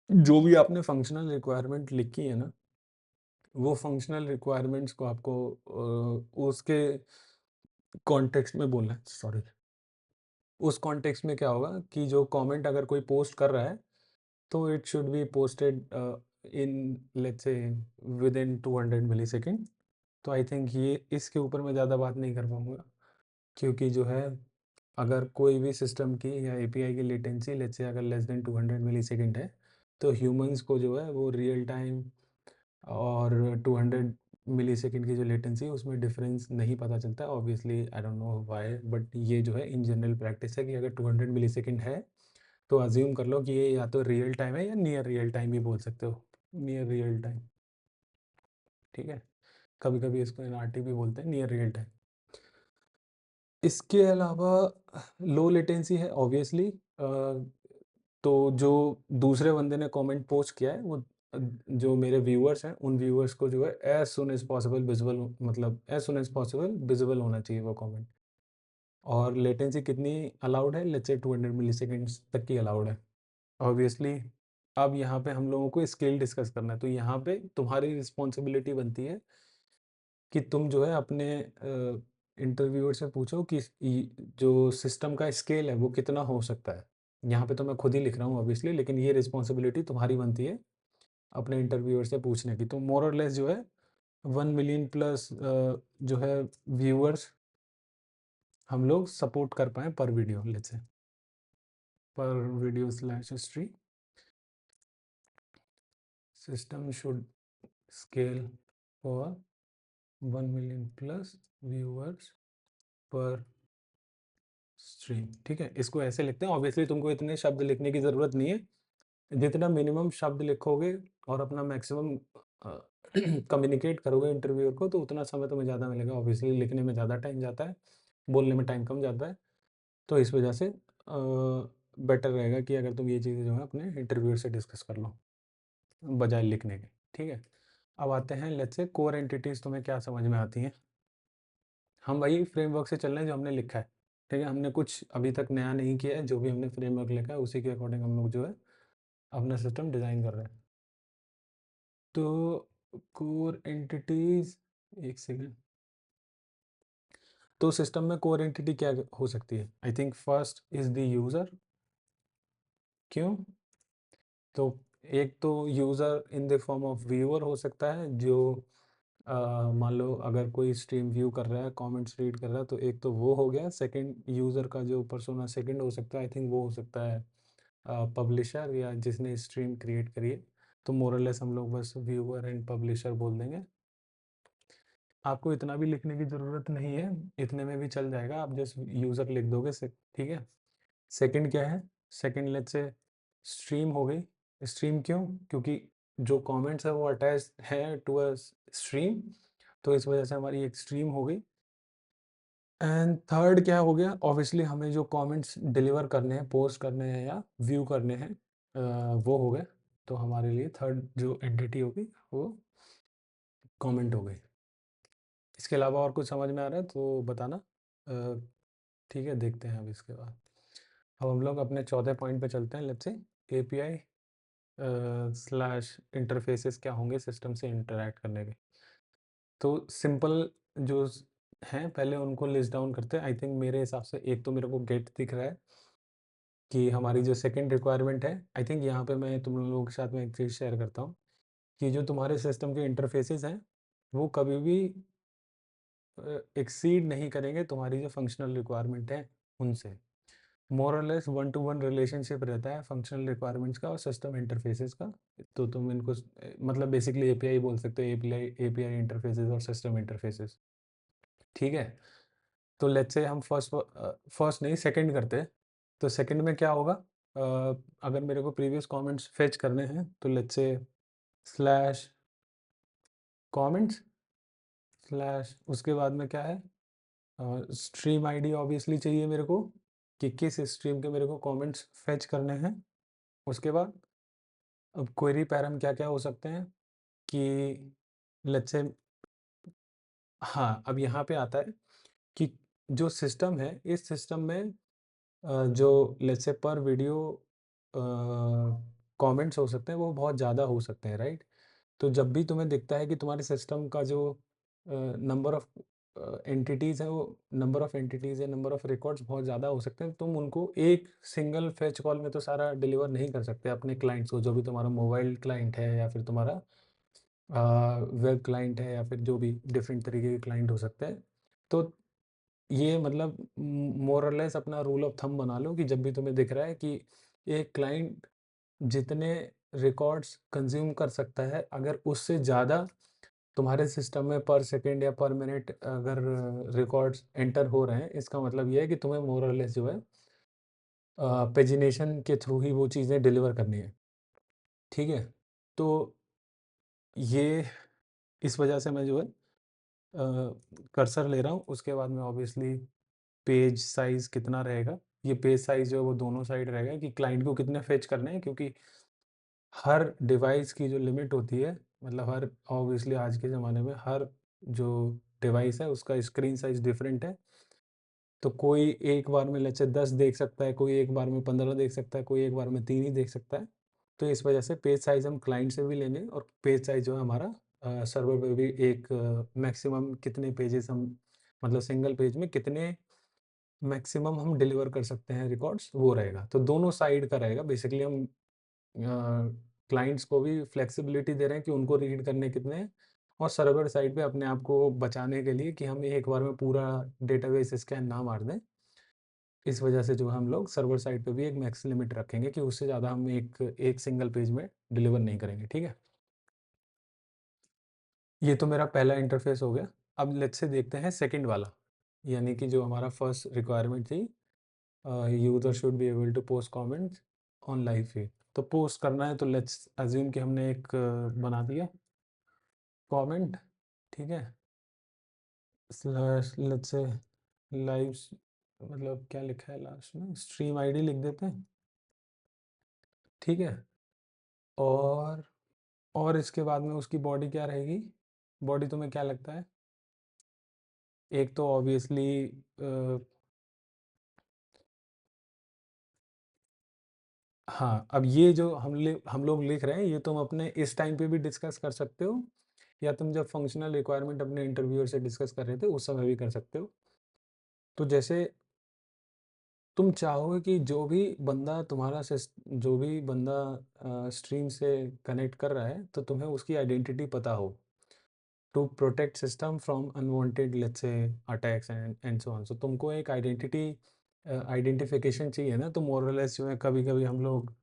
जो भी आपने फंक्शनल रिक्वायरमेंट लिखी है ना, वो फंक्शनल रिक्वायरमेंट्स को आपको उसके कॉन्टेक्स्ट में बोलना है, सॉरी। उस कॉन्टेक्स्ट में क्या होगा कि जो कमेंट अगर कोई पोस्ट कर रहा है, तो it should be posted in let's say within 200 millisecond. तो आई थिंक ये इसके ऊपर मैं ज़्यादा बात नहीं कर पाऊँगा, क्योंकि जो है अगर कोई भी सिस्टम की या एपीआई की लेटेंसी लेट्स से अगर लेस देन 200 मिलीसेकंड है, तो ह्यूमंस को जो है वो रियल टाइम और 200 मिलीसेकंड की जो लेटेंसी है उसमें डिफरेंस नहीं पता चलता। Obviously I don't know why, but ये जो है इन जनरल प्रैक्टिस है कि अगर 200 मिलीसेकंड है, तो अज्यूम कर लो कि ये या तो रियल टाइम है या नियर रियल टाइम भी बोल सकते हो, नियर रियल टाइम, ठीक है। कभी कभी इसको एनआरटी भी बोलते हैं, नियर रियल टाइम। इसके अलावा लो लेटेंसी है ऑब्वियसली। तो जो दूसरे बंदे ने कमेंट पोस्ट किया है वो जो मेरे व्यूअर्स हैं उन व्यूअर्स को जो है as soon as possible visible, मतलब as soon as possible visible होना चाहिए वो कमेंट। और लेटेंसी कितनी अलाउड है, लेट्स से 200 मिलीसेकंड्स तक की अलाउड है ऑब्वियसली। अब यहाँ पे हम लोगों को स्केल डिस्कस करना है, तो यहाँ पे तुम्हारी रिस्पॉन्सिबिलिटी बनती है कि तुम जो है अपने इंटरव्यूअर से पूछो कि जो सिस्टम का स्केल है वो कितना हो सकता है। यहाँ पे तो मैं खुद ही लिख रहा हूँ ऑब्वियसली, लेकिन ये रिस्पॉन्सिबिलिटी तुम्हारी बनती है अपने इंटरव्यूअर से पूछने की। तो मोर और लेस जो है 1 मिलियन प्लस जो है व्यूअर्स हम लोग सपोर्ट कर पाए पर वीडियो, लेट्स से पर video slash stream system should scale for 1 million plus viewers पर स्ट्रीम, ठीक है। इसको ऐसे लिखते हैं। ऑब्वियसली तुमको इतने शब्द लिखने की ज़रूरत नहीं है, जितना मिनिमम शब्द लिखोगे और अपना मैक्सिमम कम्युनिकेट करोगे इंटरव्यूअर को, तो उतना समय तुम्हें ज़्यादा मिलेगा। ऑब्वियसली लिखने में ज़्यादा टाइम जाता है, बोलने में टाइम कम जाता है। तो इस वजह से बेटर रहेगा कि अगर तुम ये चीज़ें जो है अपने इंटरव्यूअर से डिस्कस कर लो बजाय लिखने के, ठीक है। अब आते हैं लेट्स से कोर एंटिटीज़ तुम्हें क्या समझ में आती हैं। हम वही फ्रेमवर्क से चल रहे हैं जो हमने लिखा है, ठीक है। हमने कुछ अभी तक नया नहीं किया है, जो भी हमने फ्रेमवर्क लिखा है उसी के अकॉर्डिंग हम लोग जो है अपना सिस्टम डिज़ाइन कर रहे हैं। तो कोर एंटिटीज़, एक सेकेंड। तो सिस्टम में कोर एंटिटी क्या हो सकती है? I think first is the user. क्यों? तो एक तो user in the form of viewer हो सकता है, जो मान लो अगर कोई स्ट्रीम व्यू कर रहा है, कमेंट्स रीड कर रहा है, तो एक तो वो हो गया। सेकंड यूज़र का जो पर्सोना सेकंड हो सकता है, आई थिंक वो हो सकता है पब्लिशर या जिसने स्ट्रीम क्रिएट करी है। तो मोरलेस हम लोग बस व्यूअर एंड पब्लिशर बोल देंगे। आपको इतना भी लिखने की ज़रूरत नहीं है, इतने में भी चल जाएगा, आप जस्ट यूज़र लिख दोगे से, ठीक है। सेकंड क्या है? सेकंड लेट्स से स्ट्रीम हो गई। स्ट्रीम क्यों? क्योंकि जो कमेंट्स है वो अटैच है टू अ स्ट्रीम, तो इस वजह से हमारी एक स्ट्रीम हो गई। एंड थर्ड क्या हो गया? ऑब्वियसली हमें जो कमेंट्स डिलीवर करने हैं, पोस्ट करने हैं या व्यू करने हैं, वो हो गए। तो हमारे लिए थर्ड जो एंटिटी होगी वो कमेंट हो गई। इसके अलावा और कुछ समझ में आ रहा है तो बताना। ठीक है, देखते हैं अब इसके बाद। अब हम लोग अपने चौथे पॉइंट पे चलते हैं। Let's say API slash interfaces क्या होंगे सिस्टम से इंटरैक्ट करने के। तो सिंपल जो हैं पहले उनको लिस्ट डाउन करते हैं। आई थिंक मेरे हिसाब से एक तो मेरे को गेट दिख रहा है कि हमारी जो सेकंड रिक्वायरमेंट है। आई थिंक यहाँ पे मैं तुम लोगों के साथ में एक चीज़ शेयर करता हूँ कि जो तुम्हारे सिस्टम के इंटरफेसेस हैं वो कभी भी एक्सीड नहीं करेंगे तुम्हारी जो फंक्शनल रिक्वायरमेंट है उनसे। मोर और लेस 1-to-1 रिलेशनशिप रहता है फंक्शनल रिक्वायरमेंट्स का और सिस्टम इंटरफेसेस का। तो तुम इनको मतलब बेसिकली एपीआई बोल सकते हो, एपीआई एपीआई इंटरफेसेस और सिस्टम इंटरफेसेस, ठीक है। तो लेट्स से हम फर्स्ट नहीं सेकंड करते हैं। तो सेकंड में क्या होगा? अगर मेरे को प्रीवियस कमेंट्स फेच करने हैं तो let's say slash comments slash उसके बाद में क्या है, स्ट्रीम आईडी ऑब्वियसली चाहिए मेरे को कि किस स्ट्रीम के मेरे को कमेंट्स फेच करने हैं। उसके बाद अब क्वेरी पैराम क्या-क्या हो सकते हैं कि लेट्स से, हाँ, अब यहाँ पे आता है कि जो सिस्टम है, इस सिस्टम में जो लेट्स से पर वीडियो कमेंट्स हो सकते हैं वो बहुत ज़्यादा हो सकते हैं, राइट? तो जब भी तुम्हें दिखता है कि तुम्हारे सिस्टम का जो नंबर ऑफ एंटिटीज़ है, वो नंबर ऑफ एंटिटीज़ या नंबर ऑफ रिकॉर्ड्स बहुत ज़्यादा हो सकते हैं, तुम उनको एक सिंगल फेच कॉल में तो सारा डिलीवर नहीं कर सकते अपने क्लाइंट्स को, जो भी तुम्हारा मोबाइल क्लाइंट है या फिर तुम्हारा वेब क्लाइंट है या फिर जो भी डिफरेंट तरीके के क्लाइंट हो सकते हैं। तो ये मतलब मोर और लेस अपना रूल ऑफ थंब बना लो कि जब भी तुम्हें दिख रहा है कि एक क्लाइंट जितने रिकॉर्ड्स कंज्यूम कर सकता है, अगर उससे ज़्यादा तुम्हारे सिस्टम में पर सेकंड या पर मिनट अगर रिकॉर्ड्स एंटर हो रहे हैं, इसका मतलब ये है कि तुम्हें मोर और लेस जो है पेजिनेशन के थ्रू ही वो चीज़ें डिलीवर करनी है, ठीक है? तो ये इस वजह से मैं जो है कर्सर ले रहा हूँ, उसके बाद में ऑब्वियसली पेज साइज़ कितना रहेगा, ये पेज साइज़ जो है वो दोनों साइड रहेगा कि क्लाइंट को कितने फेच करने हैं, क्योंकि हर डिवाइस की जो लिमिट होती है, मतलब हर ऑब्वियसली आज के ज़माने में हर जो डिवाइस है उसका स्क्रीन साइज़ डिफरेंट है। तो कोई एक बार में लेट्स से 10 देख सकता है, कोई एक बार में 15 देख सकता है, कोई एक बार में 3 ही देख सकता है। तो इस वजह से पेज साइज़ हम क्लाइंट से भी लेंगे और पेज साइज़ जो है हमारा सर्वर पे भी एक मैक्सिमम कितने पेजेज़ हम, मतलब सिंगल पेज में कितने मैक्सिमम हम डिलीवर कर सकते हैं रिकॉर्ड्स, वो रहेगा। तो दोनों साइड का रहेगा, बेसिकली हम क्लाइंट्स को भी फ्लेक्सिबिलिटी दे रहे हैं कि उनको रीड करने कितने हैं, और सर्वर साइड पे अपने आप को बचाने के लिए कि हम एक बार में पूरा डेटाबेस स्कैन ना मार दें। इस वजह से जो हम लोग सर्वर साइड पे भी एक मैक्स लिमिट रखेंगे कि उससे ज़्यादा हम एक सिंगल पेज में डिलीवर नहीं करेंगे, ठीक है? ये तो मेरा पहला इंटरफ़ेस हो गया। अब लेट्स से देखते हैं सेकंड वाला, यानी कि जो हमारा फर्स्ट रिक्वायरमेंट थी, user should be able to post comments on live feed. तो पोस्ट करना है तो लेट्स अज़्यूम कि हमने एक बना दिया कमेंट, ठीक है? स्लैश लेट्स से लाइव, मतलब क्या लिखा है लास्ट में, स्ट्रीम आईडी लिख देते हैं, ठीक है? और इसके बाद में उसकी बॉडी क्या रहेगी? बॉडी तुम्हें क्या लगता है? एक तो ऑब्वियसली हाँ, अब ये जो हम लोग लिख रहे हैं, ये तुम अपने इस टाइम पे भी डिस्कस कर सकते हो, या तुम जब फंक्शनल रिक्वायरमेंट अपने इंटरव्यूअर से डिस्कस कर रहे थे, उस समय भी कर सकते हो। तो जैसे तुम चाहोगे कि जो भी बंदा स्ट्रीम से कनेक्ट कर रहा है, तो तुम्हें उसकी आइडेंटिटी पता हो, to protect system from unwanted let's say attacks and so on. So तुमको एक आइडेंटिफिकेशन चाहिए ना, तो मोर और लेस जो है कभी-कभी हम लोग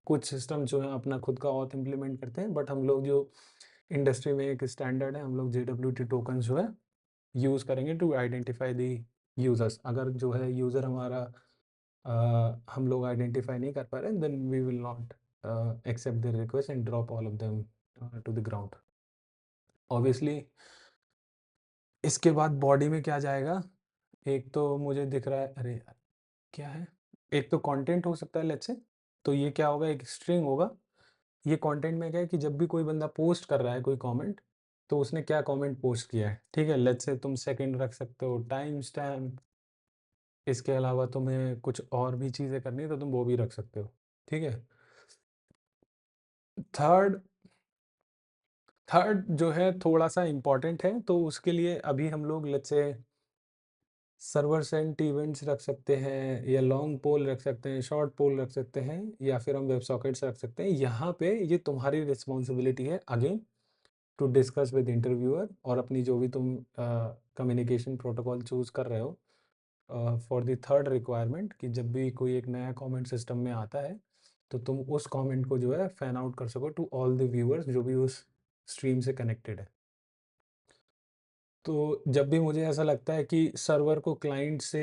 कुछ सिस्टम जो है अपना खुद का ऑथ इम्प्लीमेंट करते हैं, बट हम लोग जो इंडस्ट्री में एक स्टैंडर्ड है, हम लोग जेडब्ल्यूटी टोकन्स जो है यूज़ करेंगे टू आइडेंटिफाई द यूज़र्स। अगर जो है यूज़र हमारा हम लोग आइडेंटिफाई नहीं कर पा रहे हैं, then we will not accept the request and drop all of them to the ground. Obviously इसके बाद बॉडी में क्या जाएगा? एक तो मुझे दिख रहा है, अरे यार! क्या है? एक तो कंटेंट हो सकता है लेट्स से, तो ये क्या होगा, एक स्ट्रिंग होगा। ये कंटेंट में क्या है कि जब भी कोई बंदा पोस्ट कर रहा है कोई कमेंट, तो उसने क्या कमेंट पोस्ट किया है, ठीक है? लेट्स से तुम सेकंड रख सकते हो, टाइम स्टैम्प, इसके अलावा तुम्हें कुछ और भी चीज़ें करनी है तो तुम वो भी रख सकते हो, ठीक है? थर्ड थर्ड जो है थोड़ा-सा इम्पोर्टेंट है, तो उसके लिए अभी हम लोग let's say server Saint events रख सकते हैं, या लॉन्ग पोल रख सकते हैं, शॉर्ट पोल रख सकते हैं, या फिर हम वेब सॉकेट्स रख सकते हैं। यहाँ पे ये तुम्हारी रिस्पॉन्सिबिलिटी है again, to discuss with interviewer, और अपनी जो भी तुम कम्युनिकेशन प्रोटोकॉल चूज़ कर रहे हो फॉर द थर्ड रिक्वायरमेंट, कि जब भी कोई एक नया कमेंट सिस्टम में आता है, तो तुम उस कमेंट को जो है फैन आउट कर सको टू ऑल द व्यूअर्स जो भी उस स्ट्रीम से कनेक्टेड है। तो जब भी मुझे ऐसा लगता है कि सर्वर को क्लाइंट से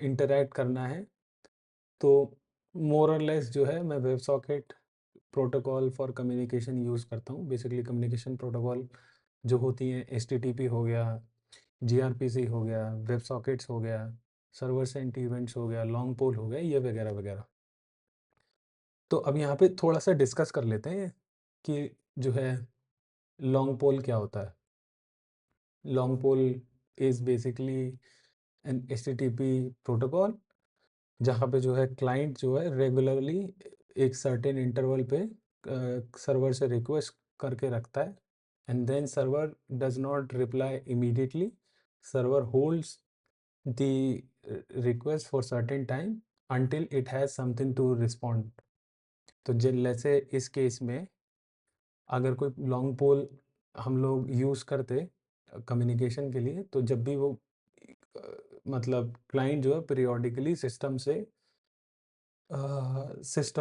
इंटरैक्ट करना है, तो मोर और लेस जो है मैं web socket protocol for communication use करता हूँ। बेसिकली कम्युनिकेशन प्रोटोकॉल जो होती हैं, एचटीटीपी हो गया, जीआरपीसी हो गया, वेब सॉकेट्स हो गया, सर्वर सेंट इवेंट्स हो गया, लॉन्ग पोल हो गया, ये वगैरह वगैरह। तो अब यहाँ पे थोड़ा सा डिस्कस कर लेते हैं कि जो है लॉन्ग पोल क्या होता है। Long poll is basically an HTTP protocol जहाँ पे जो है क्लाइंट जो है रेगुलरली एक सर्टेन इंटरवल पे सर्वर से रिक्वेस्ट करके रखता है, and then server does not reply immediately, server holds the request for certain time until it has something to respond। तो जैसे इस केस में अगर कोई लॉन्ग पोल हम लोग यूज़ करते कम्युनिकेशन के लिए, तो जब भी वो अ, मतलब क्लाइंट जो है पीरियोडिकली सिस्टम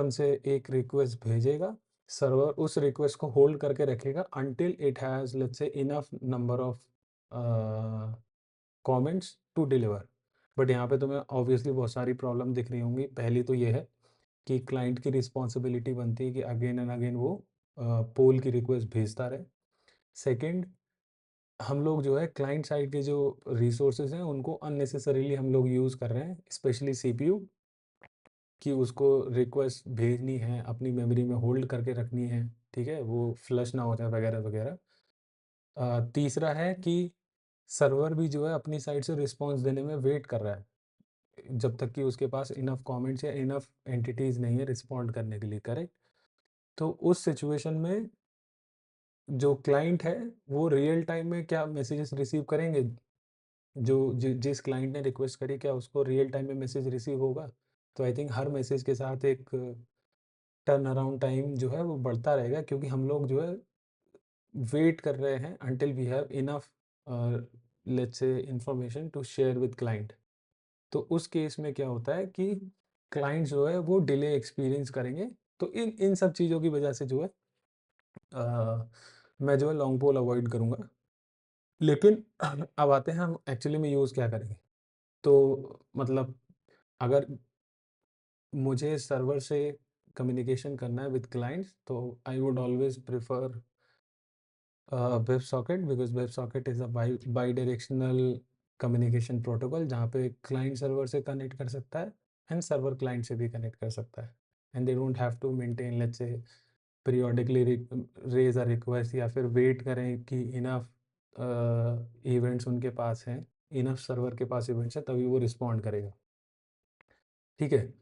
से एक रिक्वेस्ट भेजेगा, सर्वर उस रिक्वेस्ट को होल्ड करके रखेगा until it has let's say enough number of comments to deliver. But यहाँ पे तुम्हें ऑब्वियसली बहुत सारी प्रॉब्लम दिख रही होंगी। पहली तो ये है कि क्लाइंट की रिस्पॉन्सिबिलिटी बनती है कि अगेन एंड अगेन वो पोल की रिक्वेस्ट भेजता रहे। सेकंड, हम लोग जो है क्लाइंट साइड के जो रिसोर्सेज हैं उनको अननेसेसरीली हम लोग यूज़ कर रहे हैं, स्पेशली सीपीयू, कि उसको रिक्वेस्ट भेजनी है, अपनी मेमोरी में होल्ड करके रखनी है, ठीक है, वो फ्लश ना हो जाए वगैरह वगैरह। तीसरा है कि सर्वर भी जो है अपनी साइड से रिस्पॉन्स देने में वेट कर रहा है, जब तक कि उसके पास इनफ कमेंट्स या इनफ एंटिटीज़ नहीं है रिस्पॉन्ड करने के लिए, करेक्ट? तो उस सिचुएशन में जो क्लाइंट है वो रियल टाइम में क्या मैसेजेस रिसीव करेंगे? जिस क्लाइंट ने रिक्वेस्ट करी, क्या उसको रियल टाइम में मैसेज रिसीव होगा? तो आई थिंक हर मैसेज के साथ एक टर्न अराउंड टाइम जो है वो बढ़ता रहेगा, क्योंकि हम लोग जो है वेट कर रहे हैं until we have enough let's say information to share with client. तो उस केस में क्या होता है कि क्लाइंट जो है वो डिले एक्सपीरियंस करेंगे। तो इन इन सब चीज़ों की वजह से जो है मैं जो है लॉन्ग पोल अवॉइड करूँगा। लेकिन अब आते हैं हम एक्चुअली में यूज़ क्या करेंगे। तो मतलब अगर मुझे सर्वर से कम्युनिकेशन करना है विद क्लाइंट्स, तो I would always prefer WebSocket, because WebSocket is a by directional communication protocol, जहाँ पे क्लाइंट सर्वर से कनेक्ट कर सकता है एंड सर्वर क्लाइंट से भी कनेक्ट कर सकता है, and they don't have to maintain let's say periodically raise a request, या फिर वेट करें कि इनफ इवेंट्स उनके पास हैं, इनफ सर्वर के पास इवेंट्स है तभी वो रिस्पॉन्ड करेगा, ठीक है।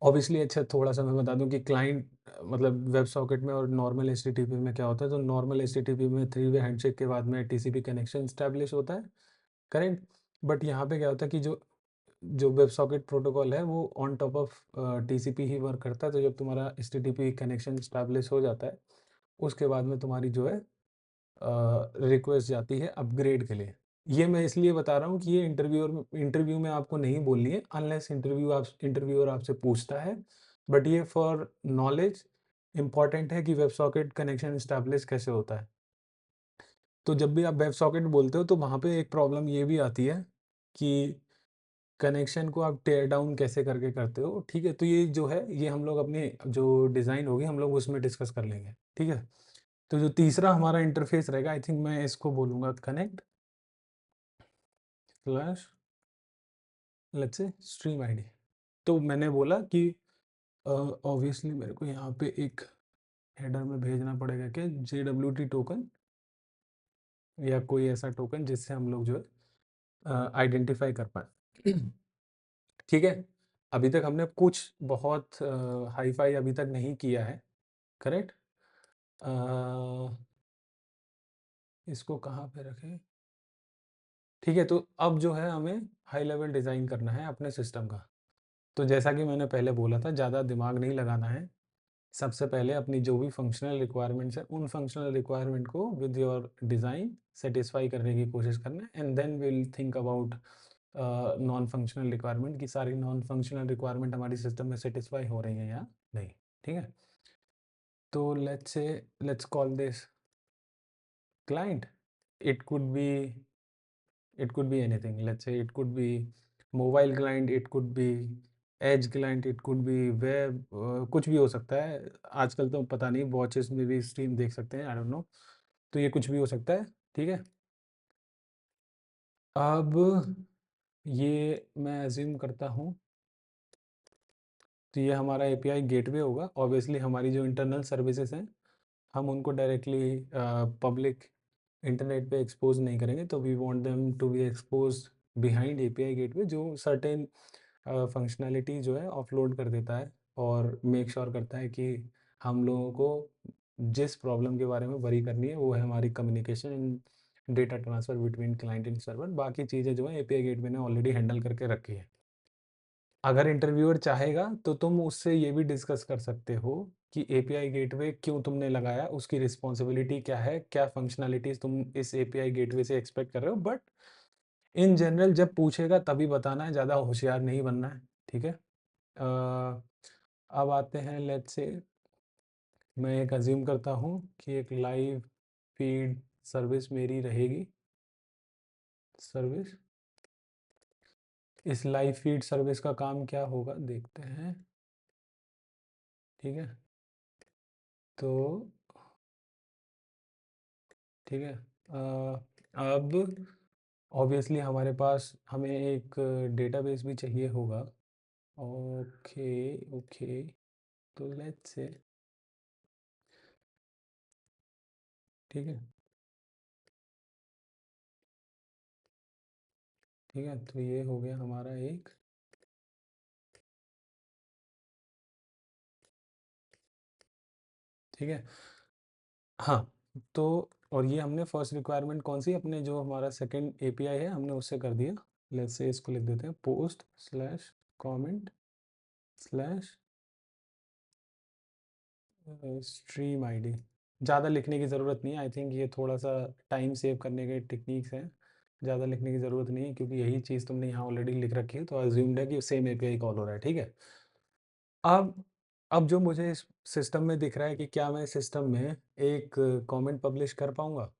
ऑब्वियसली अच्छा थोड़ा सा मैं बता दूं कि क्लाइंट मतलब वेब सॉकेट में और नॉर्मल एचटीटीपी में क्या होता है। तो नॉर्मल एचटीटीपी में 3 वे हैंडशेक के बाद में टीसीपी कनेक्शन स्टैब्लिश होता है, करेक्ट। बट यहाँ पे क्या होता है कि जो जो वेब सॉकेट प्रोटोकॉल है वो on top of TCP he work करता है। तो जब तुम्हारा एचटीटीपी कनेक्शन स्टैब्लिश हो जाता है, उसके बाद में तुम्हारी जो है रिक्वेस्ट जाती है अपग्रेड के लिए। ये मैं इसलिए बता रहा हूँ कि ये इंटरव्यू में आपको नहीं बोलनी है अनलेस इंटरव्यूअर आपसे पूछता है। बट ये फॉर नॉलेज इम्पॉर्टेंट है कि वेब सॉकेट कनेक्शन इस्टेब्लिश कैसे होता है। तो जब भी आप वेब सॉकेट बोलते हो तो वहाँ पे एक प्रॉब्लम ये भी आती है कि कनेक्शन को आप टेयर डाउन कैसे करके करते हो, ठीक है। तो ये जो है ये हम लोग अपनी जो डिज़ाइन होगी हम लोग उसमें डिस्कस कर लेंगे, ठीक है। तो जो तीसरा हमारा इंटरफेस रहेगा, आई थिंक मैं इसको बोलूँगा connect slash let's say stream ID. तो मैंने बोला कि ऑब्वियसली मेरे को यहाँ पे एक हेडर में भेजना पड़ेगा कि JWT टोकन या कोई ऐसा टोकन जिससे हम लोग जो है आइडेंटिफाई कर पाए। ठीक है। अभी तक हमने कुछ बहुत हाई फाई अभी तक नहीं किया है, करेक्ट। इसको कहाँ पे रखें, ठीक है। तो अब जो है हमें हाई लेवल डिज़ाइन करना है अपने सिस्टम का। तो जैसा कि मैंने पहले बोला था, ज़्यादा दिमाग नहीं लगाना है। सबसे पहले अपनी जो भी फंक्शनल रिक्वायरमेंट्स है उन फंक्शनल रिक्वायरमेंट को विद योर डिज़ाइन सेटिस्फाई करने की कोशिश करना है, and then will think about non functional requirement की सारी नॉन फंक्शनल रिक्वायरमेंट हमारी सिस्टम में सेटिस्फाई हो रही हैं या नहीं, ठीक है। तो let's call this client. It could be it could be anything, let's say it could be mobile client, it could be edge client, it could be web, कुछ भी हो सकता है। आजकल तो पता नहीं वॉचेस में भी स्ट्रीम देख सकते हैं, आई डोंट नो। तो ये कुछ भी हो सकता है, ठीक है। अब ये मैं अज्यूम करता हूँ, तो ये हमारा एपीआई गेटवे होगा। ऑब्वियसली हमारी जो इंटरनल सर्विसेज हैं हम उनको डायरेक्टली पब्लिक इंटरनेट पे एक्सपोज नहीं करेंगे, तो we want them to be expose behind API gateway, जो सर्टेन फंक्शनैलिटी जो है ऑफलोड कर देता है और मेक श्योर करता है कि हम लोगों को जिस प्रॉब्लम के बारे में वरी करनी है वो है हमारी communication and data transfer between client and server. बाकी चीज़ें जो है एपीआई गेटवे ने ऑलरेडी हैंडल करके रखी है। अगर इंटरव्यूअर चाहेगा तो तुम उससे ये भी डिस्कस कर सकते हो कि एपीआई गेटवे क्यों तुमने लगाया, उसकी रिस्पॉन्सिबिलिटी क्या है, क्या फंक्शनैलिटीज़ तुम इस एपीआई गेटवे से एक्सपेक्ट कर रहे हो। बट इन जनरल जब पूछेगा तभी बताना है, ज़्यादा होशियार नहीं बनना है, ठीक है? अब आते हैं, लेट्स से मैं एक अज्यूम करता हूँ कि एक लाइव फीड सर्विस मेरी रहेगी। सर्विस, इस लाइव फीड सर्विस का काम क्या होगा देखते हैं, ठीक है? तो ठीक है, अब ऑब्वियसली हमारे पास हमें एक डेटाबेस भी चाहिए होगा। ओके, ओके, तो लेट्स से, ठीक है, ठीक है, तो ये हो गया हमारा एक, ठीक है। हाँ, तो और ये हमने फर्स्ट रिक्वायरमेंट कौन सी, अपने जो हमारा सेकंड एपीआई है हमने उससे कर दिया। लेट्स से इसको लिख देते हैं post slash comment slash stream ID. ज़्यादा लिखने की ज़रूरत नहीं है, आई थिंक ये थोड़ा सा टाइम सेव करने के टेक्निक्स हैं। ज़्यादा लिखने की ज़रूरत नहीं है क्योंकि यही चीज़ तुमने यहाँ ऑलरेडी लिख रखी है, तो अज्यूम्ड है कि सेम एपीआई कॉल हो रहा है, ठीक है। अब अब जो मुझे इस सिस्टम में दिख रहा है कि क्या मैं सिस्टम में एक कमेंट पब्लिश कर पाऊँगा?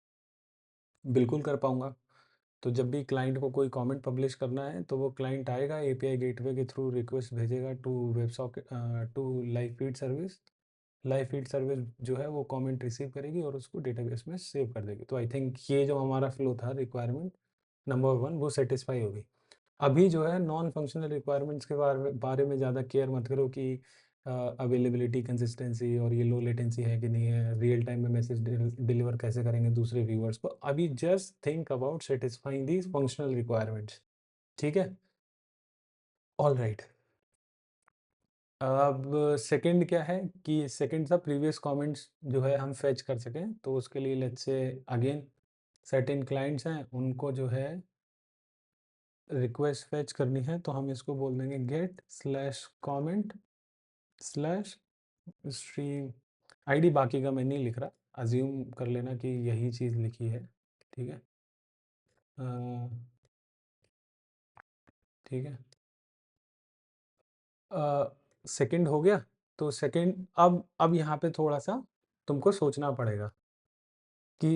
बिल्कुल कर पाऊँगा। तो जब भी क्लाइंट को कोई कमेंट पब्लिश करना है तो वो क्लाइंट आएगा एपीआई गेटवे के थ्रू रिक्वेस्ट भेजेगा to websocket to live feed service. Live feed service जो है वो कमेंट रिसीव करेगी और उसको डेटाबेस में सेव कर देगी। तो आई थिंक ये जो हमारा फ्लो था रिक्वायरमेंट नंबर वन वो सेटिस्फाई होगी। अभी जो है नॉन फंक्शनल रिक्वायरमेंट्स के बारे में ज़्यादा केयर मत करो कि अवेलेबिलिटी, कंसिस्टेंसी और ये लो लेटेंसी है कि नहीं है, रियल टाइम में मैसेज डिलीवर कैसे करेंगे दूसरे व्यूअर्स को। अभी just think about satisfying these functional requirements, ठीक है? All right. अब सेकंड क्या है कि सेकंड था प्रीवियस कमेंट्स जो है हम फेच कर सकें, तो उसके लिए let's say again certain clients हैं उनको जो है रिक्वेस्ट फेच करनी है, तो हम इसको बोल देंगे get slash comment slash stream ID. बाकी का मैं नहीं लिख रहा, अज्यूम कर लेना कि यही चीज़ लिखी है, ठीक है। अ, ठीक है, सेकंड हो गया। तो सेकंड, अब यहाँ पे थोड़ा सा तुमको सोचना पड़ेगा कि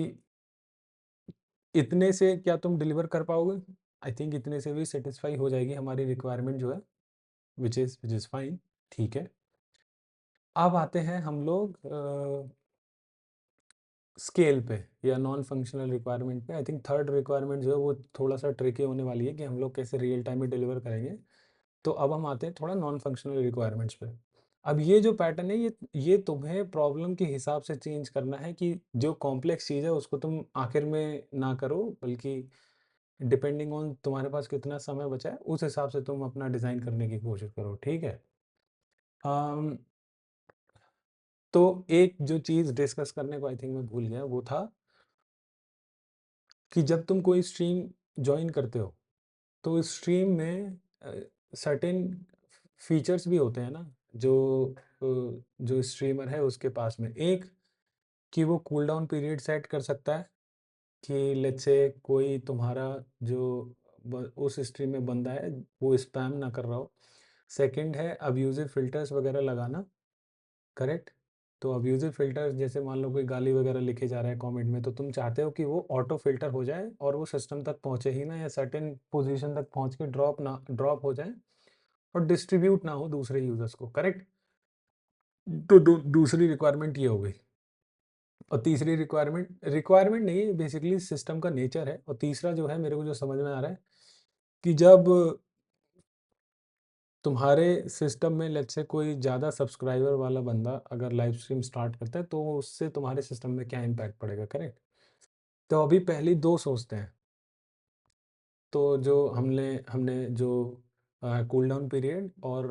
इतने से क्या तुम डिलीवर कर पाओगे। आई थिंक इतने से भी सेटिस्फाई हो जाएगी हमारी रिक्वायरमेंट जो है, विच इज़ फाइन, ठीक है। अब आते हैं हम लोग स्केल पे या नॉन फंक्शनल रिक्वायरमेंट पे। आई थिंक थर्ड रिक्वायरमेंट जो है वो थोड़ा सा ट्रिकी होने वाली है कि हम लोग कैसे रियल टाइम में डिलीवर करेंगे। तो अब हम आते हैं थोड़ा नॉन फंक्शनल रिक्वायरमेंट्स पे। अब ये जो पैटर्न है ये तुम्हें प्रॉब्लम के हिसाब से चेंज करना है कि जो कॉम्प्लेक्स चीज़ है उसको तुम आखिर में ना करो, बल्कि डिपेंडिंग ऑन तुम्हारे पास कितना समय बचा है उस हिसाब से तुम अपना डिज़ाइन करने की कोशिश करो, ठीक है। अम, तो एक जो चीज़ डिस्कस करने को आई थिंक मैं भूल गया, वो था कि जब तुम कोई स्ट्रीम जॉइन करते हो तो स्ट्रीम में सर्टेन फीचर्स भी होते हैं ना, जो जो स्ट्रीमर है उसके पास में। एक कि वो कूल डाउन पीरियड सेट कर सकता है कि लेट्स से कोई तुम्हारा जो उस स्ट्रीम में बंदा है वो स्पैम ना कर रहा हो। सेकंड है अब्यूजिव फिल्टर्स वगैरह लगाना, करेक्ट। तो अब्यूजिव फिल्टर्स जैसे मान लो कोई गाली वगैरह लिखे जा रहा है कमेंट में, तो तुम चाहते हो कि वो ऑटो फिल्टर हो जाए और वो सिस्टम तक पहुंचे ही ना, या सर्टेन पोजीशन तक पहुंच के ड्रॉप हो जाए और डिस्ट्रीब्यूट ना हो दूसरे यूजर्स को, करेक्ट। तो दूसरी रिक्वायरमेंट ये हो गई। और तीसरी रिक्वायरमेंट रिक्वायरमेंट नहीं है, बेसिकली सिस्टम का नेचर है। और तीसरा जो है मेरे को जो समझ में आ रहा है कि जब तुम्हारे सिस्टम में लेट्स से कोई ज़्यादा सब्सक्राइबर वाला बंदा अगर लाइव स्ट्रीम स्टार्ट करता है तो उससे तुम्हारे सिस्टम में क्या इम्पैक्ट पड़ेगा, करेक्ट। तो अभी पहली दो सोचते हैं। तो जो हमने हमने जो कूल डाउन पीरियड और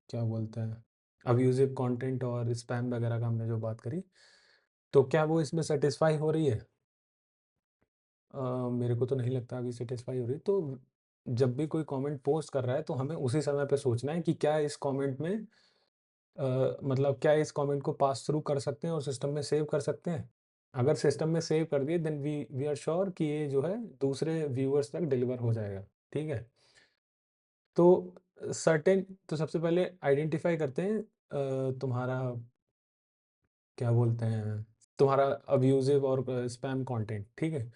क्या बोलते हैं, अब्यूज़िव कंटेंट और स्पैम वगैरह का हमने जो बात करी, तो क्या वो इसमें सैटिस्फाई हो रही है? मेरे को तो नहीं लगता अभी सैटिस्फाई हो रही। तो जब भी कोई कमेंट पोस्ट कर रहा है तो हमें उसी समय पे सोचना है कि क्या इस कमेंट में मतलब क्या इस कमेंट को पास थ्रू कर सकते हैं और सिस्टम में सेव कर सकते हैं? अगर सिस्टम में सेव कर दिए देन वी आर श्योर कि ये जो है दूसरे व्यूअर्स तक डिलीवर हो जाएगा, ठीक है? तो सर्टेन तो सबसे पहले आइडेंटिफ़ाई करते हैं तुम्हारा क्या बोलते हैं, तुम्हारा अब्यूज़िव और स्पैम कंटेंट, ठीक है?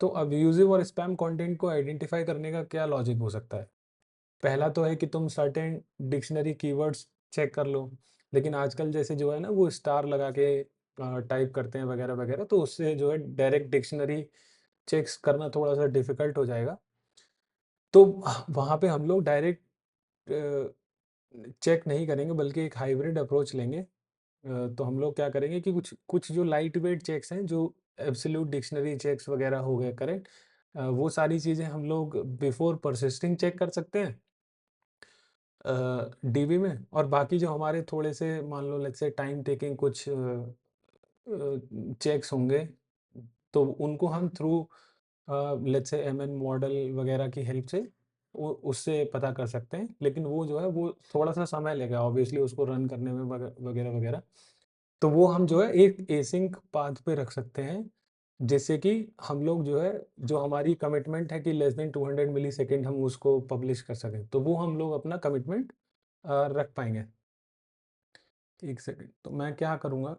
तो अब्यूज़िव और स्पैम कंटेंट को आइडेंटिफ़ाई करने का क्या लॉजिक हो सकता है? पहला तो है कि तुम सर्टेन डिक्शनरी कीवर्ड्स चेक कर लो, लेकिन आजकल जैसे जो है ना वो स्टार लगा के टाइप करते हैं वगैरह-वगैरह, तो उससे जो है डायरेक्ट डिक्शनरी चेक्स करना थोड़ा-सा डिफ़िकल्ट हो जाएगा। तो वहाँ पे हम लोग डायरेक्ट अ, चेक नहीं करेंगे बल्कि एक हाइब्रिड अप्रोच लेंगे। तो हम लोग क्या करेंगे कि कुछ कुछ जो लाइट वेट चेक्स हैं, जो एब्सोल्यूट डिक्शनरी चेक्स वगैरह हो गए, करेक्ट? वो सारी चीज़ें हम लोग बिफोर परसिस्टिंग चेक कर सकते हैं डीबी में, और बाकी जो हमारे थोड़े से मान लो लेट्स से टाइम टेकिंग कुछ चेक्स होंगे, तो उनको हम through let's say MN model वगैरह की हेल्प से वो उससे पता कर सकते हैं। लेकिन वो जो है वो थोड़ा-सा समय लेगा ऑब्वियसली उसको रन करने में वगैरह-वगैरह। तो वो हम जो है एक एसिंक पाथ पे रख सकते हैं, जिससे कि हम लोग जो है, जो हमारी कमिटमेंट है कि लेस देन 200 मिलीसेकंड हम उसको पब्लिश कर सकें, तो वो हम लोग अपना कमिटमेंट रख पाएँगे। 1 सेकंड, तो मैं क्या करूँगा,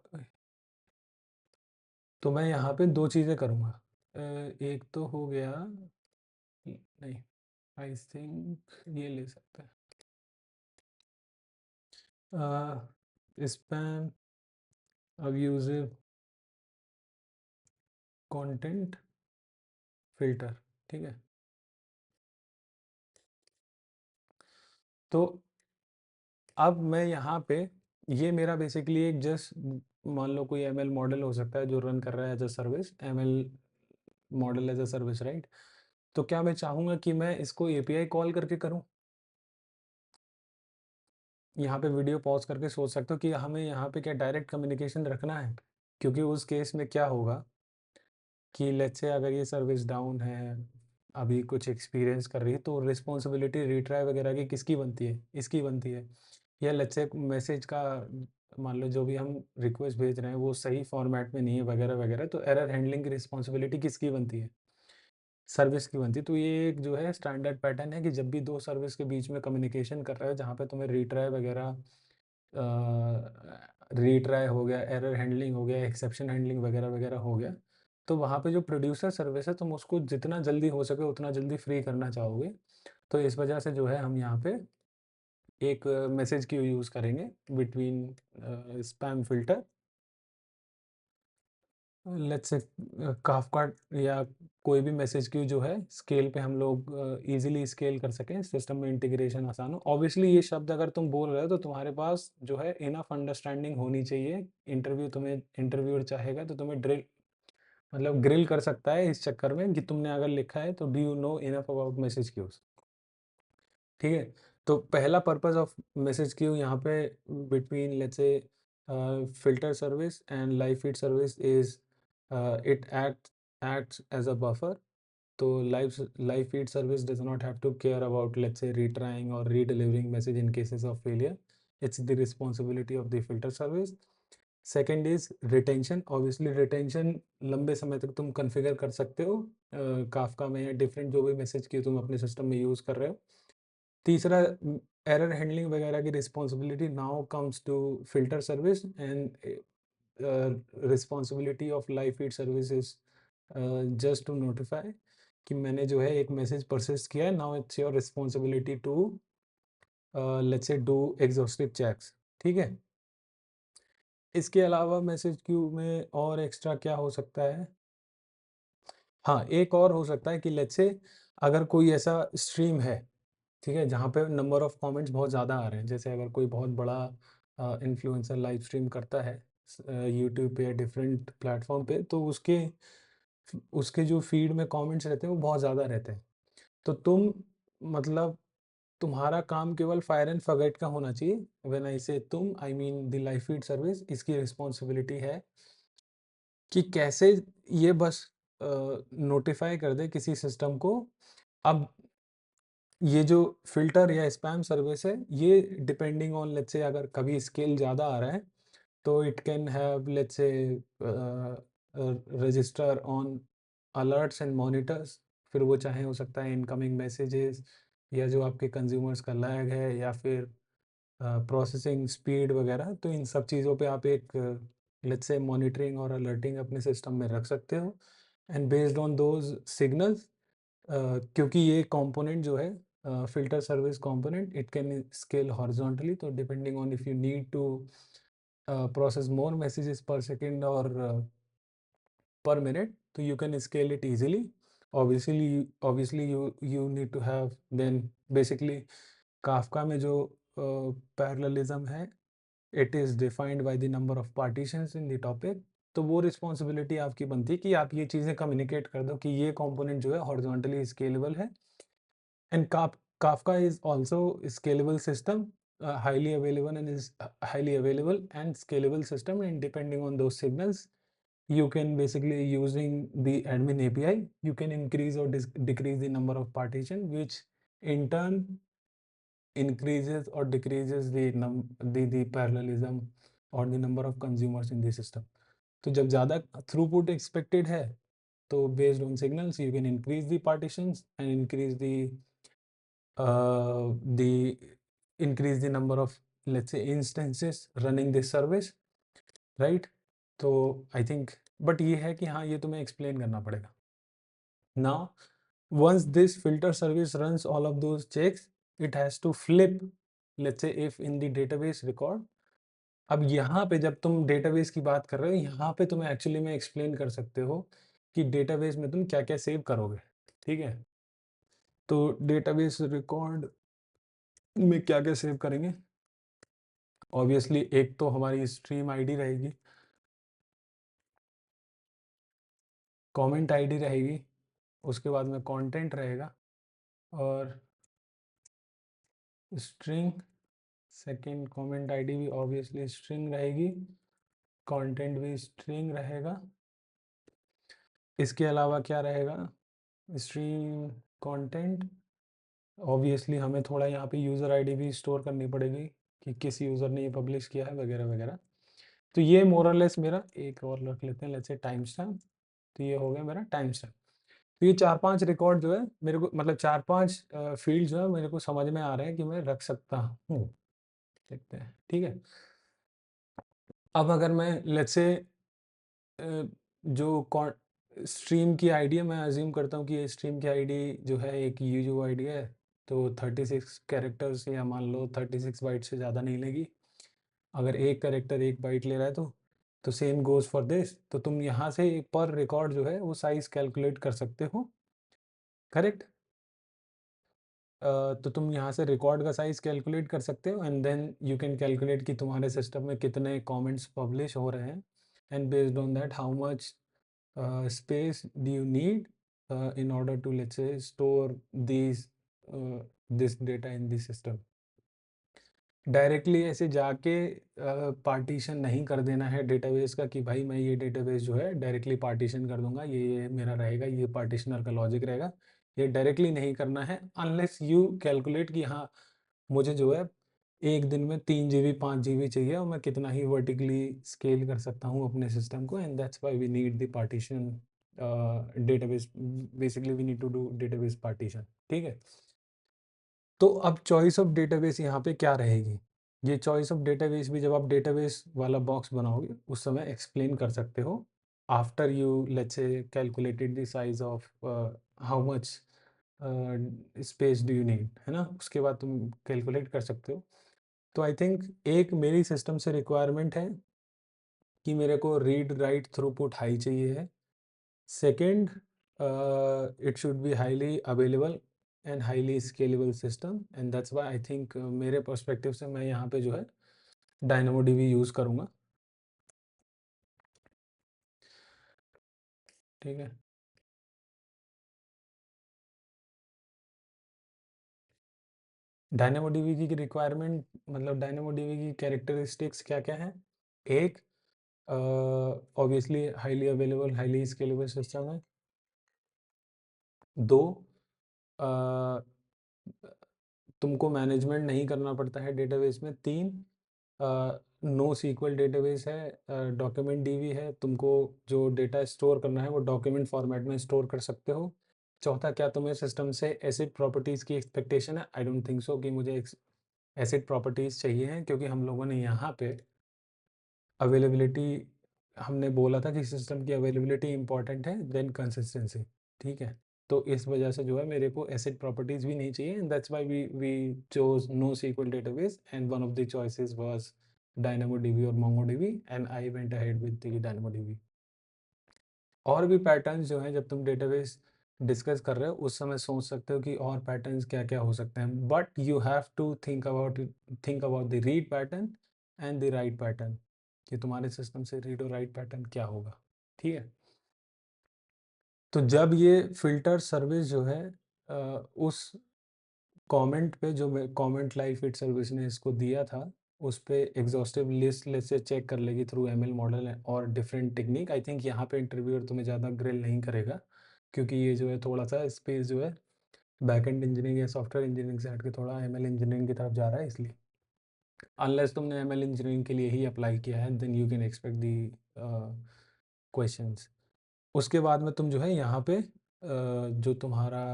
तो मैं यहाँ पे 2 चीज़ें करूँगा। एक तो हो गया नहीं, आई थिंक ये ले सकते हैं। स्पैम, अब्यूज़िव कंटेंट फ़िल्टर, ठीक है? तो अब मैं यहाँ पे ये मेरा बेसिकली एक जस्ट मान लो कोई एमएल मॉडल हो सकता है जो रन कर रहा है as a service, ML model as a service, right? तो क्या मैं चाहूँगा कि मैं इसको एपीआई कॉल करके करूँ? यहाँ पे वीडियो पॉज़ करके सोच सकते हो कि हमें यहाँ पे क्या डायरेक्ट कम्युनिकेशन रखना है? क्योंकि उस केस में क्या होगा कि लेट्स से अगर ये सर्विस डाउन है, अभी कुछ एक्सपीरियंस कर रही है, तो रिस्पॉन्सिबिलिटी रीट्राई वगैरह की किसकी बनती है? इसकी बनती है। या लेट्स से मैसेज का मान लो जो भी हम रिक्वेस्ट भेज रहे हैं वो सही फॉर्मेट में नहीं है वगैरह-वगैरह, तो एरर हैंडलिंग की रिस्पॉन्सिबिलिटी किसकी बनती है? सर्विस की बनती है। तो ये एक जो है स्टैंडर्ड पैटर्न है कि जब भी 2 सर्विस के बीच में कम्युनिकेशन कर रहे हो जहाँ पे तुम्हें रीट्राई वगैरह रीट्राई हो गया, एरर हैंडलिंग हो गया, एक्सेप्शन हैंडलिंग वगैरह-वगैरह हो गया, तो वहाँ पे जो प्रोड्यूसर सर्विस है तुम उसको जितना जल्दी हो सके उतना जल्दी फ्री करना चाहोगे। तो इस वजह से जो है हम यहाँ पे एक मैसेज क्यू यूज़ करेंगे between spam filter, let's say Kafka, या कोई भी मैसेज क्यू जो है स्केल पे हम लोग ईज़िली स्केल कर सकें, सिस्टम में इंटीग्रेशन आसान हो। ऑब्वियसली ये शब्द अगर तुम बोल रहे हो तो तुम्हारे पास जो है इनफ अंडरस्टैंडिंग होनी चाहिए। इंटरव्यूअर चाहेगा तो तुम्हें मतलब ग्रिल कर सकता है इस चक्कर में कि तुमने अगर लिखा है तो do you know enough about message queues? ठीक है? तो पहला पर्पस ऑफ मैसेज क्यू यहाँ पे between let's say filter service and live feed service is it acts as a buffer. तो live feed service does not have to care about let's say retrying or redelivering message in cases of failure. It's the responsibility of the filter service. Second is retention, obviously retention लंबे समय तक तुम कॉन्फ़िगर कर सकते हो काफ़का में या डिफरेंट जो भी मैसेज क्यू तुम अपने सिस्टम में यूज़ कर रहे हो। तीसरा एरर हैंडलिंग वगैरह की responsibility now comes to filter service, and responsibility of live feed service is just to notify कि मैंने जो है एक मैसेज परसिस्ट किया है, now it's your responsibility to let's say do exhaustive checks, ठीक है? इसके अलावा मैसेज क्यू में और एक्स्ट्रा क्या हो सकता है? हाँ, एक और हो सकता है कि लेट्स से अगर कोई ऐसा स्ट्रीम है, ठीक है? जहाँ पे नंबर ऑफ कमेंट्स बहुत ज़्यादा आ रहे हैं। जैसे अगर कोई बहुत बड़ा इन्फ्लुएंसर लाइव स्ट्रीम करता है यूट्यूब पे या डिफरेंट प्लेटफ़ॉर्म पे, तो उसके उसके जो फ़ीड में कमेंट्स रहते हैं वो बहुत ज़्यादा रहते हैं। तो तुम मतलब तुम्हारा काम केवल फायर एंड फॉरगेट का होना चाहिए। व्हेन आई से तुम, I mean the live feed service, इसकी रिस्पॉन्सिबिलिटी है कि कैसे ये बस नोटिफाई कर दे किसी सिस्टम को। अब ये जो फ़िल्टर या स्पैम सर्विस है, ये डिपेंडिंग ऑन लेट्स से अगर कभी स्केल ज़्यादा आ रहा है, तो it can have let's say register on alerts and monitors. फिर वो चाहे हो सकता है इनकमिंग मैसेजेस, या जो आपके कंज्यूमर्स का लैग है, या फिर प्रोसेसिंग स्पीड वगैरह। तो इन सब चीज़ों पे आप एक लेट्स से मॉनिटरिंग और अलर्टिंग अपने सिस्टम में रख सकते हो। And based on those signals, क्योंकि ये कंपोनेंट जो है filter service component, it can scale horizontally. तो depending on if you need to process more messages per second or per minute, so you can scale it easily. Obviously you need to have then basically Kafka में जो parallelism है, it is defined by the number of partitions in the topic। तो वो रिस्पॉन्सिबिलिटी आपकी बनती है कि आप ये चीज़ें कम्युनिकेट कर दो कि ये कंपोनेंट जो है हॉरिजॉन्टली स्केलेबल है। And Kafka is also a scalable system, highly available and scalable system. And depending on those signals, you can basically using the admin API, you can increase or decrease the number of partition, which in turn increases or decreases the parallelism or the number of consumers in the system. तो जब ज़्यादा throughput expected है, तो based on signals you can increase the partitions and the increase the number of let's say instances running this service, right? तो I think but ये है कि हाँ, ये तुम्हें explain करना पड़ेगा। Now once this filter service runs all of those checks, it has to flip let's say if in the database record। अब यहाँ पे जब तुम डेटाबेस की बात कर रहे हो, यहाँ पे तुम्हें एक्चुअली में एक्सप्लेन कर सकते हो कि डेटाबेस में तुम क्या क्या सेव करोगे। ठीक है, तो डेटाबेस रिकॉर्ड में क्या क्या सेव करेंगे। ऑब्वियसली एक तो हमारी स्ट्रीम आईडी रहेगी, कमेंट आईडी रहेगी, उसके बाद में कंटेंट रहेगा और स्ट्रिंग। सेकंड कमेंट आईडी भी ऑब्वियसली स्ट्रिंग रहेगी, कंटेंट भी स्ट्रिंग रहेगा। इसके अलावा क्या रहेगा, स्ट्रीम कंटेंट। ऑब्वियसली हमें थोड़ा यहाँ पे यूज़र आईडी भी स्टोर करनी पड़ेगी कि किस यूज़र ने ये पब्लिश किया है वगैरह वगैरह। तो ये मोर और लेस मेरा एक और रख लेते हैं लेट्स से टाइम स्टैम्प। तो ये हो गया मेरा टाइम स्टैम्प। तो ये 4-5 रिकॉर्ड जो है मेरे को, मतलब 4-5 फील्ड जो है मेरे को समझ में आ रहे हैं कि मैं रख सकता हूँ। देखते हैं, ठीक है। अब अगर मैं लेट्स से जो स्ट्रीम की आईडी है, मैं अज्यूम करता हूँ कि ये स्ट्रीम की आईडी जो है एक यूजो आईडी है, तो 36 कैरेक्टर्स या मान लो 36 बाइट से ज़्यादा नहीं लेगी। अगर एक कैरेक्टर 1 बाइट ले रहा है तो सेम गोज़ फॉर दिस। तो तुम यहाँ से पर रिकॉर्ड जो है वो साइज़ कैलकुलेट कर सकते हो, करेक्ट। तो तुम यहाँ से रिकॉर्ड का साइज़ कैलकुलेट कर सकते हो and then you can calculate कि तुम्हारे सिस्टम में कितने कमेंट्स पब्लिश हो रहे हैं, and based on that how much space do you need in order to let's say store this data in the system। Directly ऐसे जाके पार्टीशन नहीं कर देना है डेटाबेस का कि भाई मैं ये डेटाबेस जो है डायरेक्टली पार्टीशन कर दूंगा, ये मेरा रहेगा, ये पार्टीशनर का लॉजिक रहेगा। ये डायरेक्टली नहीं करना है अनलेस यू कैलकुलेट कि हाँ, मुझे जो है एक दिन में 3 GB 5 GB चाहिए और मैं कितना ही वर्टिकली स्केल कर सकता हूँ अपने सिस्टम को, and that's why we need the partition database. Basically we need to do database partition, ठीक है। तो अब चॉइस ऑफ डेटाबेस यहाँ पे क्या रहेगी, ये चॉइस ऑफ डेटाबेस भी जब आप डेटाबेस वाला बॉक्स बनाओगे उस समय एक्सप्लेन कर सकते हो after you let's say calculated the size of how much space do you need, है ना। उसके बाद तुम कैलकुलेट कर सकते हो। तो आई थिंक एक मेरी सिस्टम से रिक्वायरमेंट है कि मेरे को रीड राइट थ्रूपुट हाई चाहिए है। Second, it should be highly available and highly scalable system, and that's why I think मेरे पर्सपेक्टिव से मैं यहाँ पे जो है DynamoDB यूज़ करूँगा, ठीक है। डायनामोडीबी की रिक्वायरमेंट मतलब डायनामोडीबी की कैरेक्टरिस्टिक्स क्या-क्या हैं? एक obviously highly available, highly scalable system है। 2 अ, तुमको मैनेजमेंट नहीं करना पड़ता है डेटाबेस में। 3 नो सीक्वल डेटाबेस है, डॉक्यूमेंट डीबी है, तुमको जो डेटा स्टोर करना है वो डॉक्यूमेंट फॉर्मेट में स्टोर कर सकते हो। चौथा, क्या तुम्हें सिस्टम से एसिड प्रॉपर्टीज़ की एक्सपेक्टेशन है? आई डोंट थिंक सो कि मुझे एसिड प्रॉपर्टीज़ चाहिए हैं, क्योंकि हम लोगों ने यहाँ पे अवेलेबिलिटी, हमने बोला था कि सिस्टम की अवेलेबिलिटी इंपॉर्टेंट है देन कंसिस्टेंसी। ठीक है, तो इस वजह से जो है मेरे को एसिड प्रॉपर्टीज भी नहीं चाहिए, and that's why we chose NoSQL database and one of the choices was DynamoDB और MongoDB and I went ahead with the DynamoDB। और भी पैटर्न्स जो हैं, जब तुम डेटाबेस डिस्कस कर रहे हो उस समय सोच सकते हो कि और पैटर्न्स क्या क्या हो सकते हैं, but you have to think about the read pattern and the write pattern, कि तुम्हारे सिस्टम से रीड और राइट पैटर्न क्या होगा। ठीक है, तो जब ये फिल्टर सर्विस जो है उस कमेंट पे, जो कमेंट लाइव फीड सर्विस ने इसको दिया था, उस पे एग्जॉस्टिव लिस्ट से चेक कर लेगी थ्रू एमएल मॉडल और डिफरेंट टेक्निक। आई थिंक यहाँ पे इंटरव्यूअर तुम्हें ज़्यादा ग्रिल नहीं करेगा, क्योंकि ये जो है थोड़ा सा स्पेस जो है बैकएंड इंजीनियरिंग या सॉफ्टवेयर इंजीनियरिंग से हट के थोड़ा एमएल इंजीनियरिंग की तरफ जा रहा है, इसलिए अनलेस तुमने एमएल इंजीनियरिंग के लिए ही अप्लाई किया है then you can expect the questions. उसके बाद में तुम जो है यहाँ पे जो तुम्हारा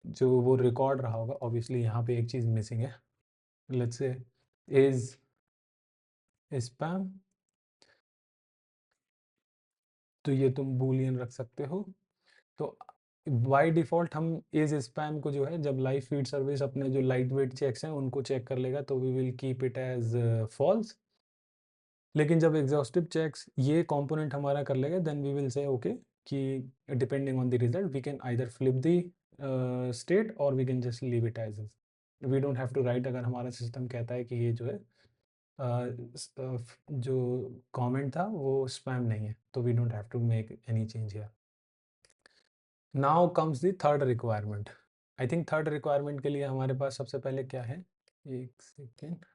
जो वो रिकॉर्ड रहा होगा, ऑब्वियसली यहाँ पे एक चीज़ मिसिंग है, लेट्स से इज स्पैम, तो ये तुम बूलियन रख सकते हो। तो बाय डिफ़ॉल्ट हम इज स्पैम को जो है, जब लाइव फीड सर्विस अपने जो लाइट वेट चेक्स हैं उनको चेक कर लेगा, तो we will keep it as false. लेकिन जब एग्जॉस्टिव चेक्स ये कंपोनेंट हमारा कर लेगा, then we will say okay, कि depending on the result we can either flip the state और we can just leave it as is. We don't have to right, अगर हमारा सिस्टम कहता है कि ये जो है जो कमेंट था वो स्पैम नहीं है, तो we don't have to make any change here. Now comes the third requirement. I think third requirement के लिए हमारे पास सबसे पहले क्या है, एक सेकेंड,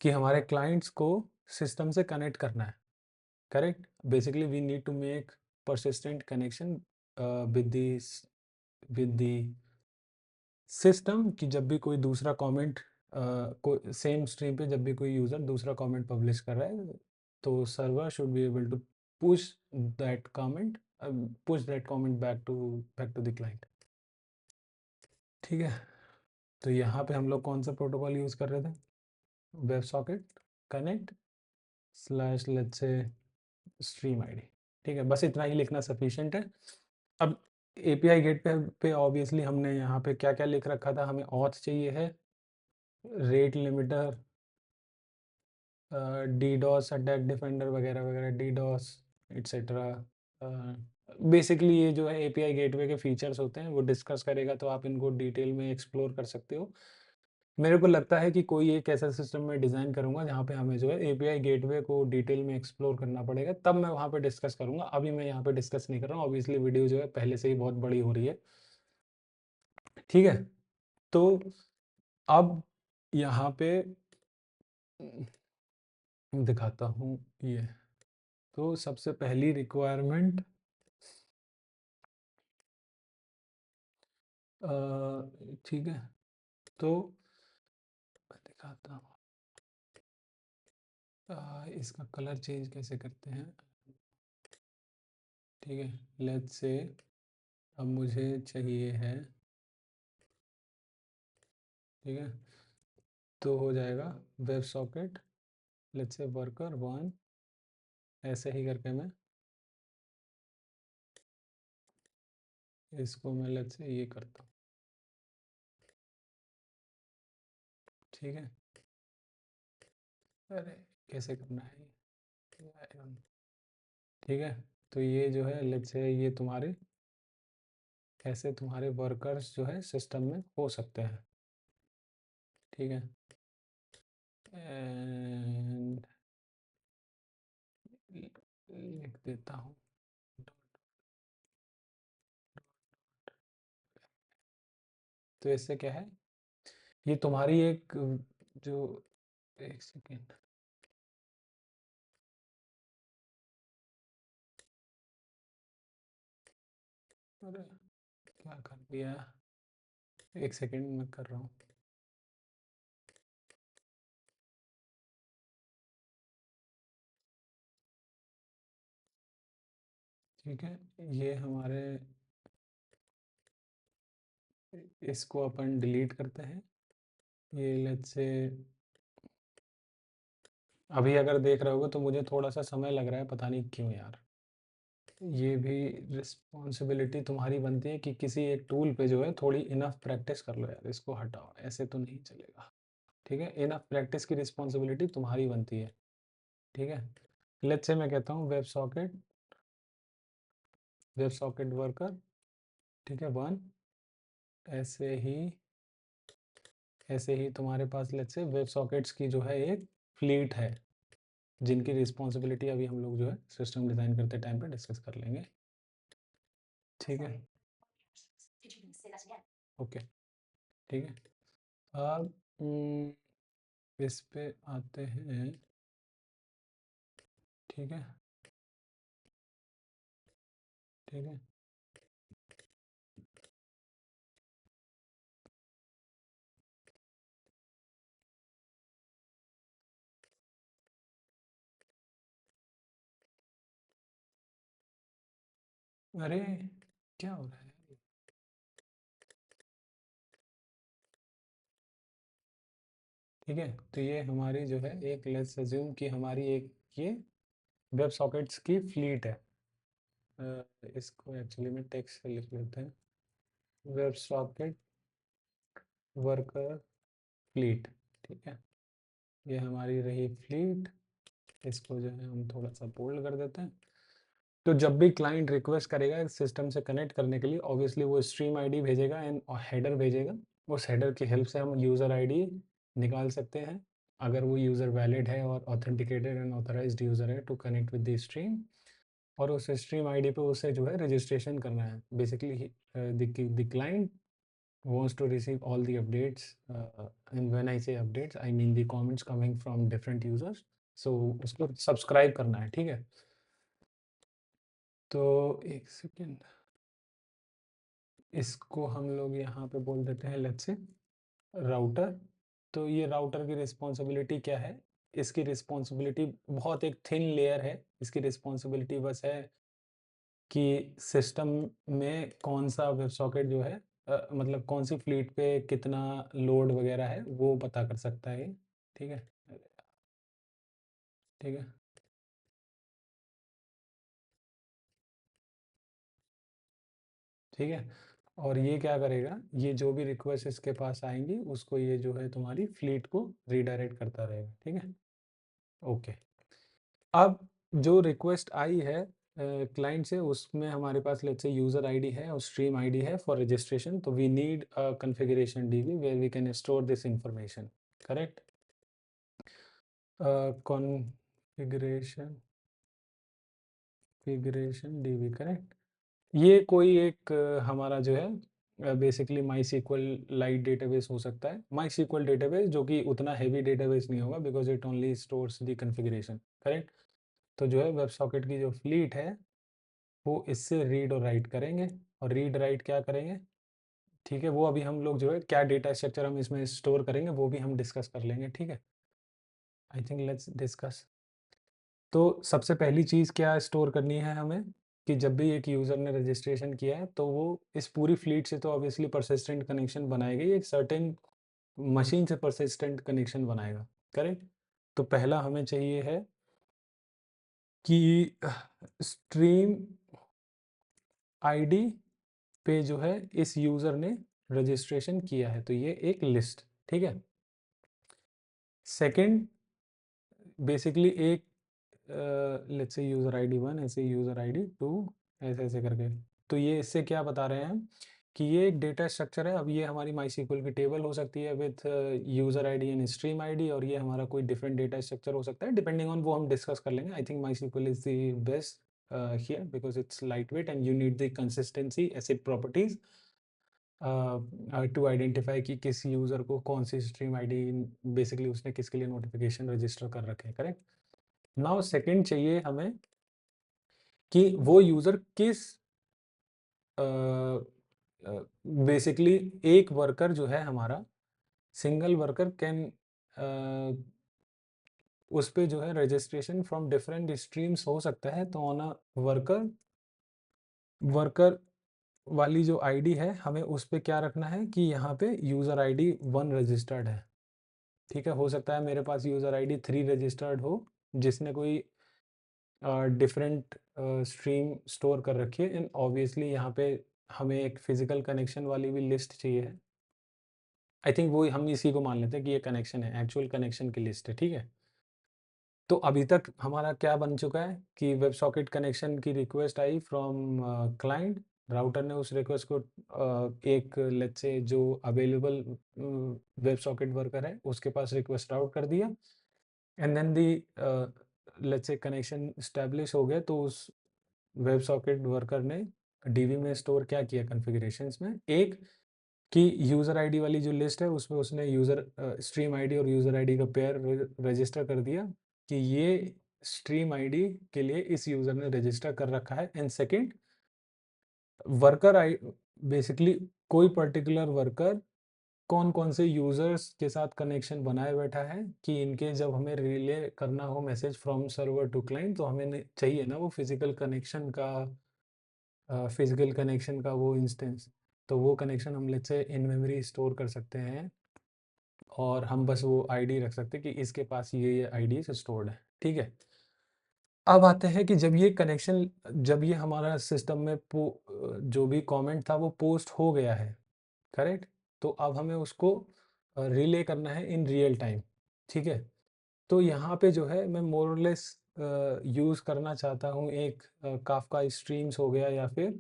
कि हमारे क्लाइंट्स को सिस्टम से कनेक्ट करना है। Correct, basically we need to make persistent connection with the system, कि जब भी कोई दूसरा कमेंट को सेम स्ट्रीम पे जब भी कोई यूज़र दूसरा कमेंट पब्लिश कर रहा है, तो server should be able to push that comment back to the client. ठीक है, तो यहाँ पे हम लोग कौन सा प्रोटोकॉल यूज़ कर रहे थे, web socket connect slash let's say stream ID. ठीक है, बस इतना ही लिखना सफिशिएंट है। अब एपीआई गेट पे ऑब्वियसली हमने यहाँ पे क्या क्या लिख रखा था, हमें ऑथ चाहिए है, rate limiter, DDoS attack defender वगैरह वगैरह, डीडॉस एट्सेट्रा। बेसिकली ये जो है एपीआई गेटवे के फीचर्स होते हैं, वो डिस्कस करेगा, तो आप इनको डिटेल में एक्सप्लोर कर सकते हो। मेरे को लगता है कि कोई एक ऐसा सिस्टम मैं डिज़ाइन करूँगा जहाँ पे हमें जो है एपीआई गेटवे को डिटेल में एक्सप्लोर करना पड़ेगा, तब मैं वहाँ पे डिस्कस करूँगा। अभी मैं यहाँ पे डिस्कस नहीं कर रहा हूँ, ऑब्वियसली वीडियो जो है पहले से ही बहुत बड़ी हो रही है। ठीक है, तो अब यहाँ पे दिखाता हूँ ये। तो सबसे पहली रिक्वायरमेंट ठीक है, तो मैं दिखाता हूँ इसका कलर चेंज कैसे करते हैं। ठीक है, लेट्स से अब मुझे चाहिए है, ठीक है, तो हो जाएगा web socket let's say worker one, ऐसे ही करके मैं इसको मैं लेट्स से ये करता हूँ। ठीक है, अरे कैसे करना है ये, ठीक है, तो ये जो है लेट्स से ये तुम्हारे ऐसे तुम्हारे वर्कर्स जो है सिस्टम में हो सकते हैं। ठीक है, एंड लिख देता हूँ तो इससे क्या है, ये तुम्हारी एक जो, एक सेकेंड, अरे क्या कर दिया, एक सेकेंड मैं कर रहा हूँ। ठीक है, ये हमारे, इसको अपन डिलीट करते हैं। ये लेट्स से, अभी अगर देख रहे होगे तो मुझे थोड़ा सा समय लग रहा है, पता नहीं क्यों यार। ये भी रिस्पॉन्सिबिलिटी तुम्हारी बनती है कि किसी एक टूल पे जो है थोड़ी इनफ प्रैक्टिस कर लो यार, इसको हटाओ, ऐसे तो नहीं चलेगा। ठीक है, इनफ प्रैक्टिस की रिस्पॉन्सिबिलिटी तुम्हारी बनती है। ठीक है, लेट्स से मैं कहता हूँ वेब सॉकेट वर्कर, ठीक है, वन। ऐसे ही तुम्हारे पास लेट्स से वेब सॉकेट्स की जो है एक फ्लीट है, जिनकी रिस्पॉन्सिबिलिटी अभी हम लोग जो है सिस्टम डिज़ाइन करते टाइम पे डिस्कस कर लेंगे। ठीक है, ओके, ठीक है। अब इस पे आते हैं। ठीक है, ठीक है, अरे क्या हो रहा है। ठीक है, तो ये हमारी जो है एक, लेट्स अज्यूम कि हमारी एक ये वेब सॉकेट्स की फ्लीट है। इसको एक्चुअली में टेक्स्ट से लिख लेते हैं, वेब सॉकेट वर्कर फ्लीट। ठीक है, ये हमारी रही फ्लीट। इसको जो है हम थोड़ा सा बोल्ड कर देते हैं। तो जब भी क्लाइंट रिक्वेस्ट करेगा सिस्टम से कनेक्ट करने के लिए, ऑब्वियसली वो स्ट्रीम आईडी भेजेगा एंड हेडर भेजेगा। उस हेडर की हेल्प से हम यूज़र आईडी निकाल सकते हैं, अगर वो यूज़र वैलिड है और ऑथेंटिकेटेड एंड ऑथराइज्ड यूज़र है to connect with the stream. और उस स्ट्रीम आईडी पे उसे जो है रजिस्ट्रेशन करना है। Basically the client wants to receive all the updates, and when I say updates I mean the comments coming from different users, so उसको सब्सक्राइब करना है। ठीक है, तो एक सेकेंड, इसको हम लोग यहाँ पे बोल देते हैं लेट्स से राउटर। तो ये राउटर की रिस्पॉन्सिबिलिटी क्या है, इसकी रिस्पॉन्सिबिलिटी बहुत एक थिन लेयर है। इसकी रिस्पॉन्सिबिलिटी बस है कि सिस्टम में कौन सा वेब सॉकेट जो है, मतलब कौन सी फ्लीट पे कितना लोड वगैरह है वो पता कर सकता है ये। ठीक है, ठीक है, ठीक है। और ये क्या करेगा, ये जो भी रिक्वेस्ट इसके पास आएंगी उसको ये जो है तुम्हारी फ्लीट को रीडायरेक्ट करता रहेगा। ठीक है, ओके। अब जो रिक्वेस्ट आई है क्लाइंट से, उसमें हमारे पास लेट्स से यूज़र आईडी है और स्ट्रीम आईडी है फॉर रजिस्ट्रेशन। तो we need a configuration DB where we can store this information, correct. Configuration DB, correct. ये कोई एक हमारा जो है basically MySQL light database हो सकता है, माई सीक्वल डेटाबेस, जो कि उतना हैवी डेटाबेस नहीं होगा because it only stores the configuration, correct. तो जो है वेब सॉकेट की जो फ्लीट है वो इससे रीड और राइट करेंगे। और रीड राइट क्या करेंगे, ठीक है, वो अभी हम लोग जो है क्या डेटा स्ट्रक्चर हम इसमें स्टोर करेंगे वो भी हम डिस्कस कर लेंगे। ठीक है, आई थिंक लेट्स डिस्कस। तो सबसे पहली चीज़ क्या स्टोर करनी है हमें, कि जब भी एक यूज़र ने रजिस्ट्रेशन किया है तो वो इस पूरी फ्लीट से तो ऑब्वियसली परसिस्टेंट कनेक्शन बनाएगा ही, एक सर्टेन मशीन से परसिस्टेंट कनेक्शन बनाएगा, करेक्ट। तो पहला हमें चाहिए है कि स्ट्रीम आईडी पे जो है इस यूज़र ने रजिस्ट्रेशन किया है, तो ये एक लिस्ट। ठीक है, सेकंड बेसिकली एक let's say user ID one, ऐसे यूज़र आईडी टू, ऐसे ऐसे करके। तो ये इससे क्या बता रहे हैं हम, कि ये एक डेटा स्ट्रक्चर है। अब ये हमारी माई सीक्वल की टेबल हो सकती है with user ID and stream ID, और ये हमारा कोई डिफरेंट डेटा स्ट्रक्चर हो सकता है डिपेंडिंग ऑन, वो हम डिस्कस कर लेंगे। I think MySQL is the best here because it's lightweight and you need the consistency ACID properties. To identify कि किस यूज़र को कौन सी स्ट्रीम आईडी बेसिकली उसने किसके लिए नोटिफिकेशन रजिस्टर कर रखे हैं, करेक्ट। नाउ सेकंड चाहिए हमें कि वो यूज़र किस बेसिकली एक वर्कर जो है हमारा सिंगल वर्कर कैन उस पे जो है रजिस्ट्रेशन फ्रॉम डिफरेंट स्ट्रीम्स हो सकता है। तो ऑन अ वर्कर वर्कर वाली जो आईडी है हमें उस पे क्या रखना है कि यहाँ पे यूज़र आईडी 1 रजिस्टर्ड है, ठीक है। हो सकता है मेरे पास यूज़र आईडी 3 रजिस्टर्ड हो जिसने कोई डिफरेंट स्ट्रीम स्टोर कर रखी है। एंड ऑब्वियसली यहाँ पे हमें एक फिजिकल कनेक्शन वाली भी लिस्ट चाहिए। आई थिंक वो हम इसी को मान लेते हैं कि ये कनेक्शन है, एक्चुअल कनेक्शन की लिस्ट है, ठीक है। तो अभी तक हमारा क्या बन चुका है कि वेब सॉकेट कनेक्शन की request I from client, router ने उस रिक्वेस्ट को एक लेट्स से जो अवेलेबल वेब सॉकेट वर्कर है उसके पास रिक्वेस्ट राउट कर दिया। And then the let's say connection establish हो गया। तो उस वेब सॉकेट वर्कर ने डीबी में स्टोर क्या किया कॉन्फ़िगरेशंस में, एक कि यूज़र आईडी वाली जो लिस्ट है उसमें उसने यूज़र स्ट्रीम आईडी और यूज़र आईडी का पेयर रजिस्टर कर दिया कि ये स्ट्रीम आईडी के लिए इस यूज़र ने रजिस्टर कर रखा है। And second worker I basically कोई पर्टिकुलर वर्कर कौन कौन से यूज़र्स के साथ कनेक्शन बनाए बैठा है कि इनके जब हमें रिले करना हो message from server to client तो हमें चाहिए ना वो फिजिकल कनेक्शन का वो इंस्टेंस। तो वो कनेक्शन हम let's say in memory store कर सकते हैं और हम बस वो आईडी रख सकते हैं कि इसके पास ये आईडी स्टोर्ड है, ठीक है। अब आते हैं कि जब ये हमारा सिस्टम में जो भी कमेंट था वो पोस्ट हो गया है, करेक्ट। तो अब हमें उसको रिले करना है इन रियल टाइम, ठीक है। तो यहाँ पे जो है मैं मोर और लेस यूज़ करना चाहता हूँ एक काफका स्ट्रीम्स हो गया या फिर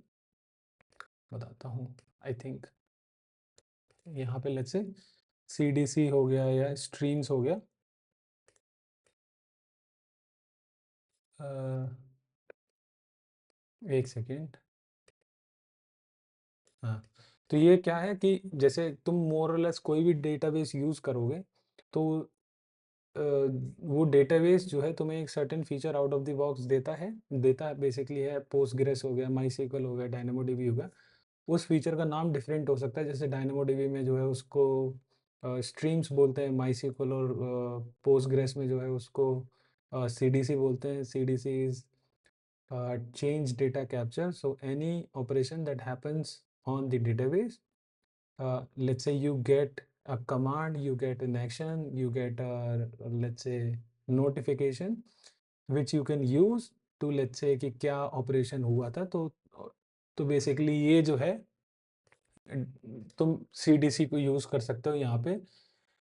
बताता हूँ, आई थिंक यहाँ पे लेट्स से सीडीसी हो गया या स्ट्रीम्स हो गया। एक सेकेंड, हाँ। तो ये क्या है कि जैसे तुम मोर और लेस कोई भी डेटाबेस यूज़ करोगे तो वो डेटाबेस जो है तुम्हें एक certain feature out of the box देता है बेसिकली है पोस्टग्रेस हो गया, माईसीक्वल हो गया, डायनामोडीबी हो गया। उस फीचर का नाम डिफरेंट हो सकता है, जैसे डायनामोडीबी में जो है उसको स्ट्रीम्स बोलते हैं, माईसीक्वल और पोस्टग्रेस में जो है उसको सीडीसी बोलते हैं। CDC is change data capture. So any operation that happens on the database, let's say you get a command, you get an action, you get a let's say notification which you can use to let's say कि क्या ऑपरेशन हुआ था। तो बेसिकली ये जो है तुम सीडीसी को यूज़ कर सकते हो यहाँ पे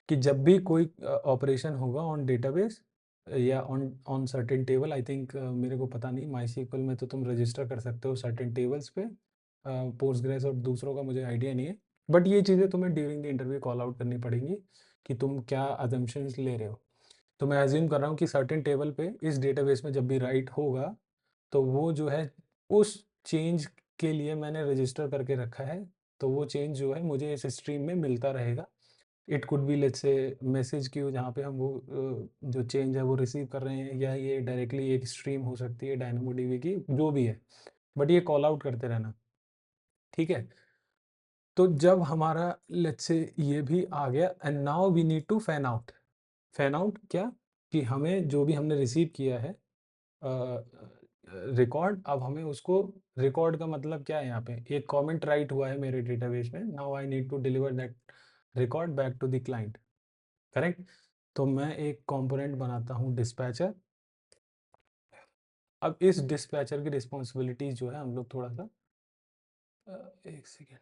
कि जब भी कोई ऑपरेशन होगा ऑन डेटाबेस या on on certain table, I think मेरे को पता नहीं माईसीक्वल में तो तुम रजिस्टर कर सकते हो सर्टेन टेबल्स पे, पोस्टग्रेस और दूसरों का मुझे आइडिया नहीं है। बट ये चीज़ें तुम्हें during the interview call out करनी पड़ेंगी कि तुम क्या अजम्पशंस ले रहे हो। तो मैं एज्यूम कर रहा हूँ कि सर्टेन टेबल पे इस डेटाबेस में जब भी राइट होगा तो वो जो है उस चेंज के लिए मैंने रजिस्टर करके रखा है। तो वो चेंज जो है मुझे इस स्ट्रीम में मिलता रहेगा। It could B let's say message queue जहाँ पे हम वो जो चेंज है वो रिसीव कर रहे हैं, या ये डायरेक्टली एक स्ट्रीम हो सकती है डायनामोडीबी की, जो भी है। बट ये कॉल आउट करते रहना, ठीक है। तो जब हमारा लेट्स से ये भी आ गया and now we need to fan out. Fan out क्या कि हमें जो भी हमने रिसीव किया है रिकॉर्ड, अब हमें उसको रिकॉर्ड का मतलब क्या है, यहाँ पे एक कमेंट राइट हुआ है मेरे डेटाबेस में, now I need to deliver that record back to the client, correct. तो मैं एक कंपोनेंट बनाता हूँ डिस्पैचर। अब इस डिस्पैचर की रिस्पॉन्सिबिलिटीज जो है हम लोग थोड़ा सा एक सेकेंड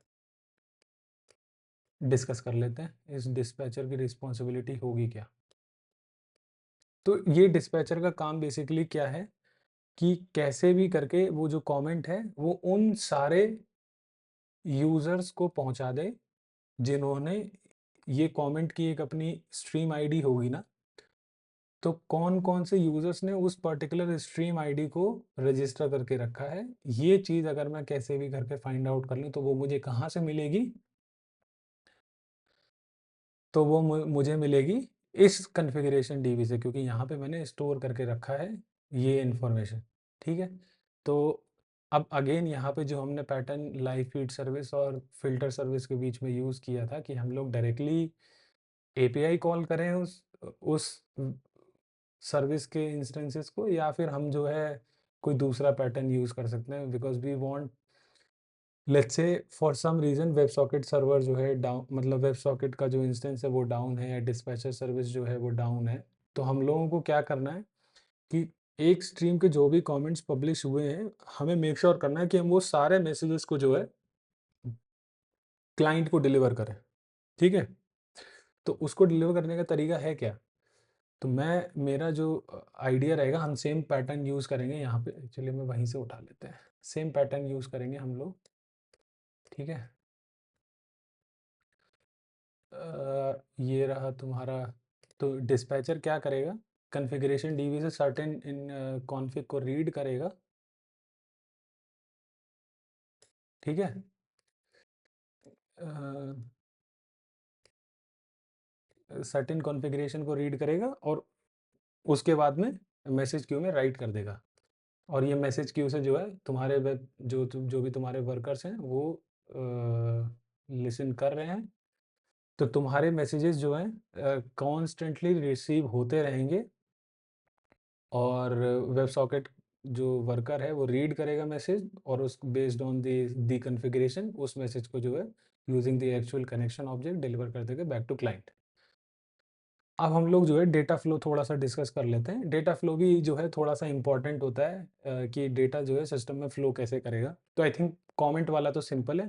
डिस्कस कर लेते हैं, इस डिस्पैचर की रिस्पॉन्सिबिलिटी होगी क्या। तो ये डिस्पैचर का काम बेसिकली क्या है कि कैसे भी करके वो जो कमेंट है वो उन सारे यूजर्स को पहुंचा दे जिन्होंने ये कमेंट की एक अपनी स्ट्रीम आईडी होगी ना। तो कौन कौन से यूजर्स ने उस पर्टिकुलर स्ट्रीम आईडी को रजिस्टर करके रखा है, ये चीज़ अगर मैं कैसे भी करके फाइंड आउट कर लूँ तो वो मुझे कहाँ से मिलेगी, तो वो मुझे मिलेगी इस कॉन्फ़िगरेशन डीबी से, क्योंकि यहाँ पे मैंने स्टोर करके रखा है ये इन्फॉर्मेशन, ठीक है? तो अब अगेन यहाँ पे जो हमने पैटर्न लाइव फीड सर्विस और फ़िल्टर सर्विस के बीच में यूज़ किया था कि हम लोग डायरेक्टली एपीआई कॉल करें उस सर्विस के इंस्टेंसेस को, या फिर हम जो है कोई दूसरा पैटर्न यूज़ कर सकते हैं, because we want, let's say for some reason web socket server जो है डाउन, मतलब वेब सॉकेट का जो इंस्टेंस है वो डाउन है, या डिस्पैचर सर्विस जो है वो डाउन है। तो हम लोगों को क्या करना है कि एक स्ट्रीम के जो भी कमेंट्स पब्लिश हुए हैं, हमें मेक श्योर करना है कि हम वो सारे मैसेजेस को जो है क्लाइंट को डिलीवर करें, ठीक है? तो उसको डिलीवर करने का तरीका है क्या? तो मेरा जो आइडिया रहेगा, हम सेम पैटर्न यूज़ करेंगे यहाँ पे। चलिए मैं वहीं से उठा लेते हैं। सेम पैटर्न यूज़ करेंगे हम लोग, ठीक है? ये रहा तुम्हारा। तो डिस्पैचर क्या करेगा, कॉन्फ़िगरेशन डीबी से सर्टेन इन कॉन्फ़िग को रीड करेगा, ठीक है? सर्टेन कॉन्फ़िगरेशन को रीड करेगा और उसके बाद में मैसेज क्यू में राइट कर देगा, और ये मैसेज क्यू से जो है तुम्हारे वेब जो भी तुम्हारे वर्कर्स हैं वो लिसन कर रहे हैं, तो तुम्हारे मैसेजेस जो हैं कॉन्स्टेंटली रिसीव होते रहेंगे, और वेब सॉकेट जो वर्कर है वो रीड करेगा मैसेज, और उस बेस्ड ऑन द कॉन्फ़िगरेशन उस मैसेज को जो है using the actual connection object deliver कर देगा बैक टू क्लाइंट। अब हम लोग जो है डेटा फ्लो थोड़ा सा डिस्कस कर लेते हैं। डेटा फ्लो भी जो है थोड़ा सा इंपॉर्टेंट होता है, कि डेटा जो है सिस्टम में फ्लो कैसे करेगा। तो आई थिंक कमेंट वाला तो सिंपल है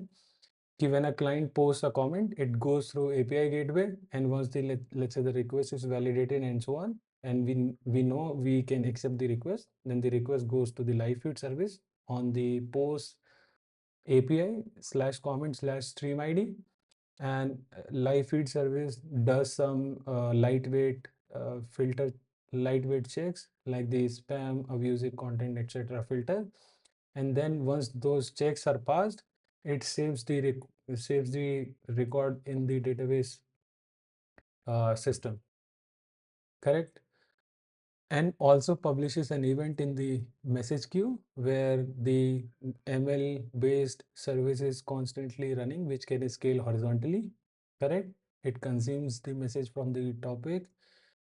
कि when a client post a comment it goes through API gateway, and once the let's say the request is validated and so on, and we know we can accept the request, then the request goes to the live feed service on the post API slash comment slash stream ID, and live feed service does some lightweight checks like the spam, abusive content, etc. filter, and then once those checks are passed, it saves the record in the database system, correct? And also publishes an event in the message queue where the ML based service is constantly running, which can scale horizontally, correct? It consumes the message from the topic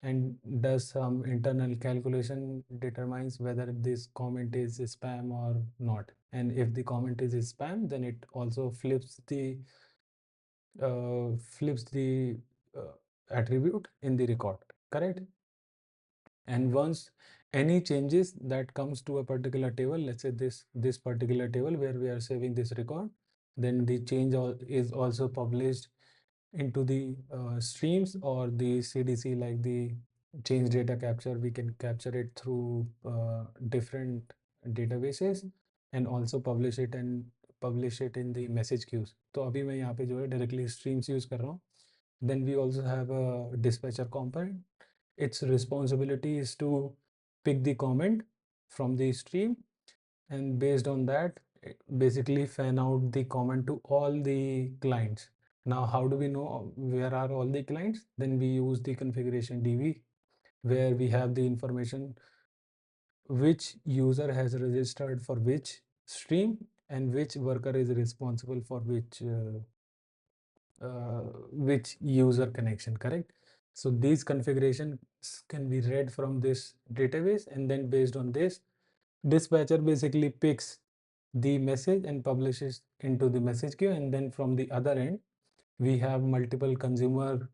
and does some internal calculation, determines whether this comment is spam or not. And if the comment is spam, then it also flips the uh, attribute in the record, correct? And once any changes that comes to a particular table, let's say this particular table where we are saving this record, then the change is also published into the streams or the CDC, like the change data capture. We can capture it through different databases and also publish it in the message queues. तो अभी मैं यहाँ पे जो है directly streams use कर रहा हूँ. Then we also have a dispatcher component. Its responsibility is to pick the comment from the stream, and based on that, basically fan out the comment to all the clients. Now, how do we know where are all the clients? Then we use the configuration DB, where we have the information which user has registered for which stream and which worker is responsible for which user connection, correct? So these configurations can be read from this database, and then based on this, dispatcher basically picks the message and publishes into the message queue. And then from the other end, we have multiple consumer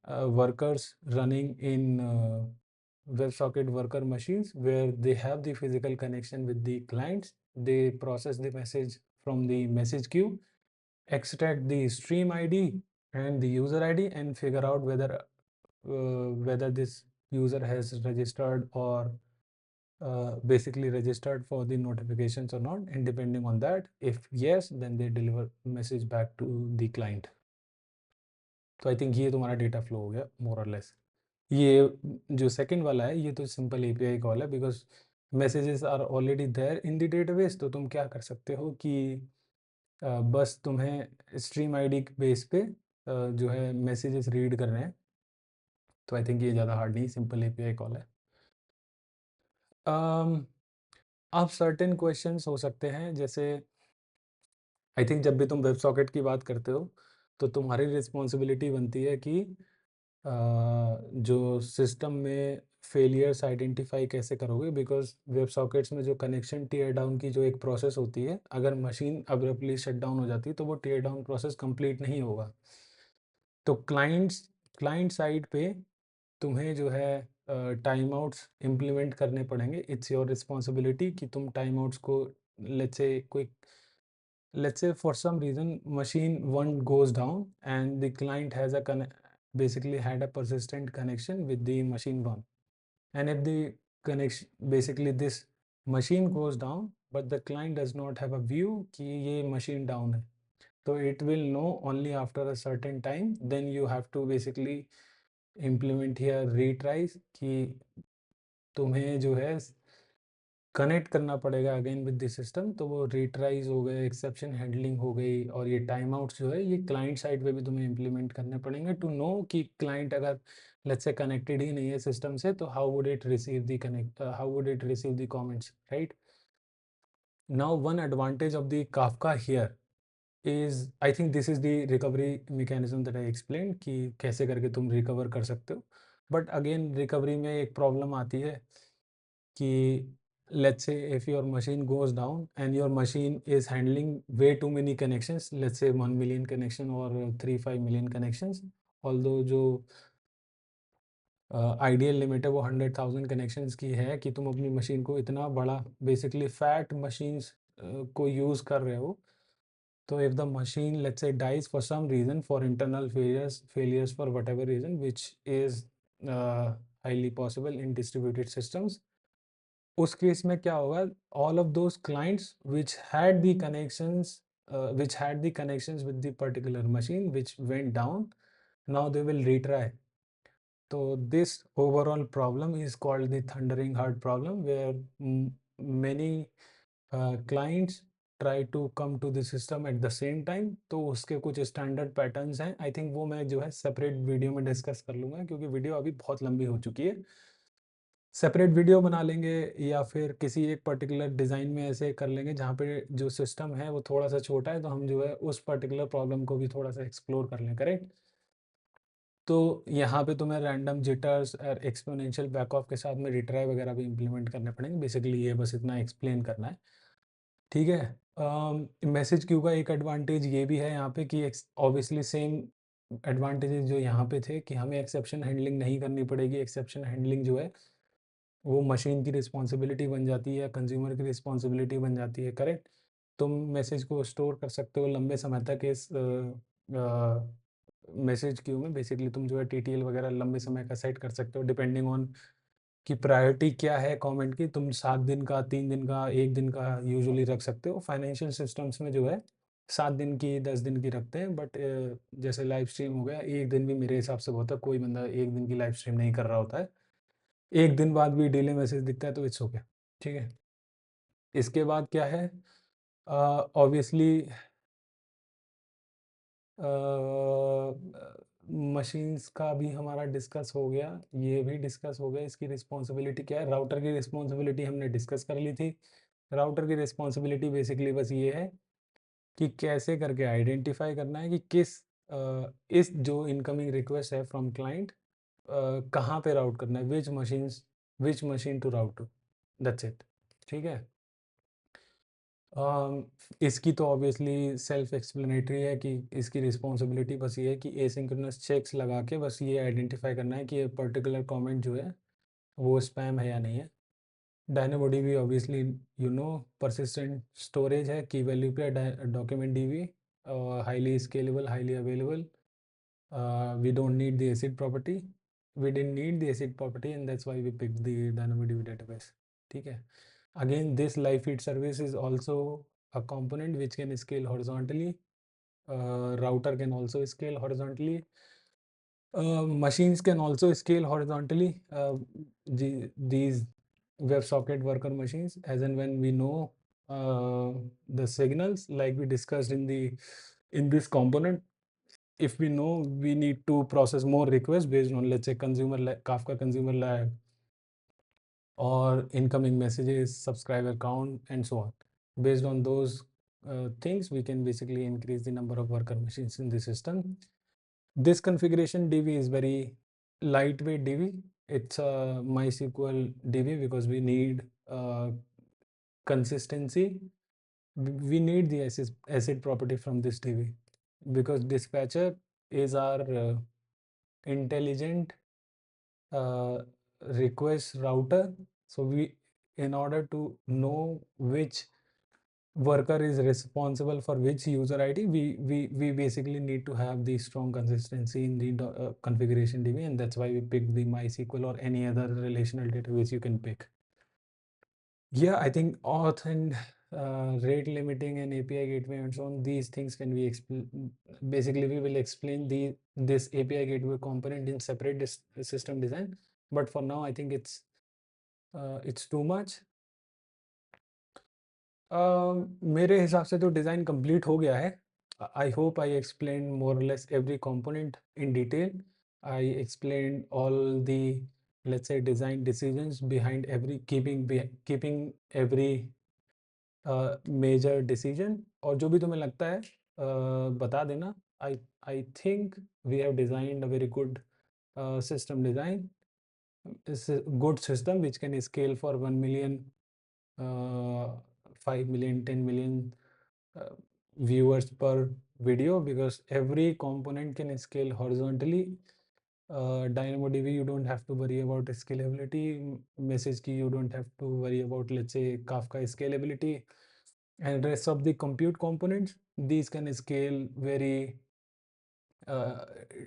workers running in WebSocket worker machines where they have the physical connection with the clients. They process the message from the message queue, extract the stream ID and the user ID, and figure out whether this user has registered or basically registered for the notifications or not. And depending on that, if yes, then they deliver message back to the client. तो आई थिंक ये तुम्हारा डेटा फ्लो हो गया मोर और लेस। ये जो सेकंड वाला है ये तो सिंपल एपीआई कॉल है, because messages are already there in the database. तो तुम क्या कर सकते हो कि बस तुम्हें स्ट्रीम आईडी बेस पे जो है मैसेजेस रीड कर रहे हैं, तो आई थिंक ये ज़्यादा हार्ड नहीं, सिंपल एपीआई कॉल है। अब सर्टेन क्वेश्चंस हो सकते हैं, जैसे आई थिंक जब भी तुम वेब सॉकेट की बात करते हो तो तुम्हारी रिस्पॉन्सिबिलिटी बनती है कि जो सिस्टम में फेलियर्स आइडेंटिफाई कैसे करोगे, बिकॉज वेब सॉकेट्स में जो कनेक्शन टीयर डाउन की जो एक प्रोसेस होती है, अगर मशीन अब्रप्टली शट डाउन हो जाती है तो वो टीयर डाउन प्रोसेस कंप्लीट नहीं होगा। तो क्लाइंट साइड पे तुम्हें जो है टाइम आउट्स इम्प्लीमेंट करने पड़ेंगे। इट्स योर रिस्पॉन्सिबिलिटी कि तुम टाइम आउट्स को, let's say for some reason machine 1 goes down and the client has basically had a persistent connection with the machine 1, and if the connection, basically this machine goes down but the client does not have a view कि ये machine down है, तो it will know only after a certain time, then you have to basically implement here retries कि तुम्हें जो है कनेक्ट करना पड़ेगा अगेन विद द सिस्टम। तो वो रिट्राइज हो गए, एक्सेप्शन हैंडलिंग हो गई, और ये टाइम आउट्स जो है ये क्लाइंट साइड पे भी तुम्हें इम्प्लीमेंट करने पड़ेंगे टू नो कि क्लाइंट अगर लेट्स से कनेक्टेड ही नहीं है सिस्टम से, तो how would it receive the how would it receive the comments, right? Now one advantage of the Kafka here is, I think this is the recovery mechanism that I explain कि कैसे करके तुम रिकवर कर सकते हो। बट अगेन रिकवरी में एक प्रॉब्लम आती है कि let's say if your machine goes down and your machine is handling way too many connections, let's say 1 million connection or 3-5 million connections, although जो आइडियल लिमिट है वो 100,000 कनेक्शंस की है कि तुम अपनी मशीन को इतना बड़ा बेसिकली फैट मशीन्स को यूज़ कर रहे हो। तो if the machine let's say dies for some reason, for internal failures for whatever reason which is highly possible in distributed systems, उस केस में क्या होगा, all of those clients which had the connections with the particular machine which went down, now they will retry. So this overall problem is called the thundering heart problem, where many clients try to come to the system at the same time। तो उसके कुछ स्टैंडर्ड पैटर्न्स हैं, आई थिंक वो मैं जो है सेपरेट वीडियो में डिस्कस कर लूँगा, क्योंकि वीडियो अभी बहुत लंबी हो चुकी है। सेपरेट वीडियो बना लेंगे या फिर किसी एक पर्टिकुलर डिज़ाइन में ऐसे कर लेंगे जहाँ पे जो सिस्टम है वो थोड़ा सा छोटा है, तो हम जो है उस पर्टिकुलर प्रॉब्लम को भी थोड़ा सा एक्सप्लोर कर लें, करेक्ट? तो यहाँ पे तुम्हें रैंडम जिटर्स और एक्सपोनेंशियल बैक ऑफ के साथ में रिट्राई वगैरह भी इम्प्लीमेंट करने पड़ेंगे। बेसिकली ये बस इतना एक्सप्लेन करना है, ठीक है? मैसेज क्यू का एक एडवांटेज ये भी है यहाँ पे कि ऑब्वियसली सेम एडवांटेजेस जो यहाँ पे थे कि हमें एक्सेप्शन हैंडलिंग नहीं करनी पड़ेगी। एक्सेप्शन हैंडलिंग जो है वो मशीन की रिस्पॉन्सिबिलिटी बन जाती है, कंज्यूमर की रिस्पॉन्सिबिलिटी बन जाती है, करेक्ट? तुम मैसेज को स्टोर कर सकते हो लंबे समय तक इस मैसेज क्यू में। बेसिकली तुम जो है टीटीएल वगैरह लंबे समय का सेट कर सकते हो डिपेंडिंग ऑन कि प्रायोरिटी क्या है कमेंट की। तुम 7 दिन का, 3 दिन का, 1 दिन का यूजुअली रख सकते हो। फाइनेंशियल सिस्टम्स में जो है 7 दिन की, 10 दिन की रखते हैं, बट जैसे लाइव स्ट्रीम हो गया, 1 दिन भी मेरे हिसाब से बहुत है। कोई बंदा 1 दिन की लाइव स्ट्रीम नहीं कर रहा होता है, 1 दिन बाद भी डिले मैसेज दिखता है तो इट्स ओके, ठीक है? इसके बाद क्या है, ऑब्वियसली मशीन्स का भी हमारा डिस्कस हो गया, ये भी डिस्कस हो गया। इसकी रिस्पॉन्सिबिलिटी क्या है? राउटर की रिस्पॉन्सिबिलिटी हमने डिस्कस कर ली थी। राउटर की रिस्पॉन्सिबिलिटी बेसिकली बस ये है कि कैसे करके आइडेंटिफाई करना है कि इस जो इनकमिंग रिक्वेस्ट है फ्रॉम क्लाइंट कहाँ पे राउट करना है, which machine to route to, that's it, ठीक है? इसकी तो ऑब्वियसली सेल्फ एक्सप्लेनेटरी है कि इसकी रिस्पॉन्सिबिलिटी बस ये है कि एसिंक्रोनस चेक्स लगा के बस ये आइडेंटिफाई करना है कि ये पर्टिकुलर कमेंट जो है वो स्पैम है या नहीं है। DynamoDB obviously you know persistent storage है, की वैल्यू पे document dB, highly scalable, highly available. We don't need the ACID property. We didn't need the ACID property, and that's why we picked the DynamoDB database. ठीक है? Again, this live feed service is also a component which can scale horizontally. Router can also scale horizontally. Machines can also scale horizontally. These WebSocket worker machines, as and when we know the signals, like we discussed in this component. if we know we need to process more requests based on, let's say, Kafka consumer lag or incoming messages, subscriber count, and so on. Based on those things, we can basically increase the number of worker machines in the system. This configuration DB is very lightweight DB. It's a MySQL DB because we need consistency. We need the ACID property from this DB because dispatcher is our intelligent uh, request router. So in order to know which worker is responsible for which user ID, we basically need to have the strong consistency in the configuration DB, and that's why we picked the MySQL or any other relational database you can pick. Yeah, I think auth and rate limiting and API gateway and so on, these things can be basically we will explain this API gateway component in separate system design, but for now I think it's too much. मेरे हिसाब से तो डिज़ाइन कंप्लीट हो गया है. I hope I explained more or less every component in detail. I explained all the, let's say, design decisions behind keeping every major decision. और जो भी तुम्हें लगता है बता देना. I think we have designed a very good system design. It's a good system which can scale for 1 million, 5 million, 10 million viewers per video, because every component can scale horizontally. DynamoDB, you don't have to worry about scalability. Message key, you don't have to worry about, let's say, Kafka scalability. And rest of the compute components, these can scale very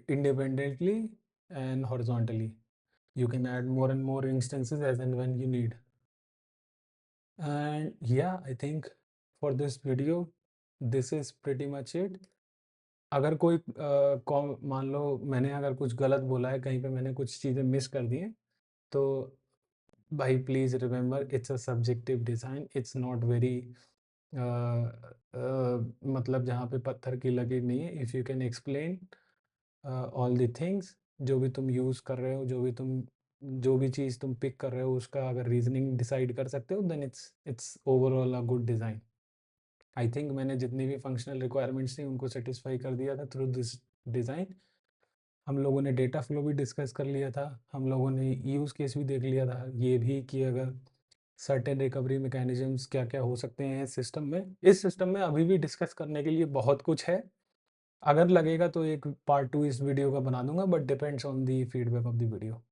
independently and horizontally. You can add more and more instances as and when you need. And yeah, I think for this video, this is pretty much it. अगर कोई मान लो मैंने अगर कुछ गलत बोला है, कहीं पे मैंने कुछ चीज़ें मिस कर दी हैं, तो भाई please remember it's a subjective design. It's not very मतलब जहाँ पे पत्थर की लकीर नहीं है. If you can explain all the things, जो भी तुम यूज़ कर रहे हो, जो भी चीज़ तुम पिक कर रहे हो, उसका अगर रीजनिंग डिसाइड कर सकते हो, then it's overall a good design. I think मैंने जितनी भी फंक्शनल रिक्वायरमेंट्स थी उनको सेटिस्फाई कर दिया था थ्रू दिस डिज़ाइन. हम लोगों ने डेटा फ्लो भी डिस्कस कर लिया था. हम लोगों ने यूज़ केस भी देख लिया था, ये भी कि अगर सर्टेन रिकवरी मैकेनिज्म्स क्या क्या हो सकते हैं सिस्टम में. इस सिस्टम में अभी भी डिस्कस करने के लिए बहुत कुछ है. अगर लगेगा तो एक पार्ट 2 इस वीडियो का बना दूंगा, but depends on the feedback of the video.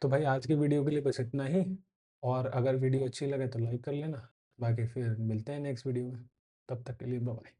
तो भाई आज की वीडियो के लिए बस इतना ही. और अगर वीडियो अच्छी लगे तो लाइक कर लेना. बाकी फिर मिलते हैं नेक्स्ट वीडियो में. तब तक के लिए बाय बाय.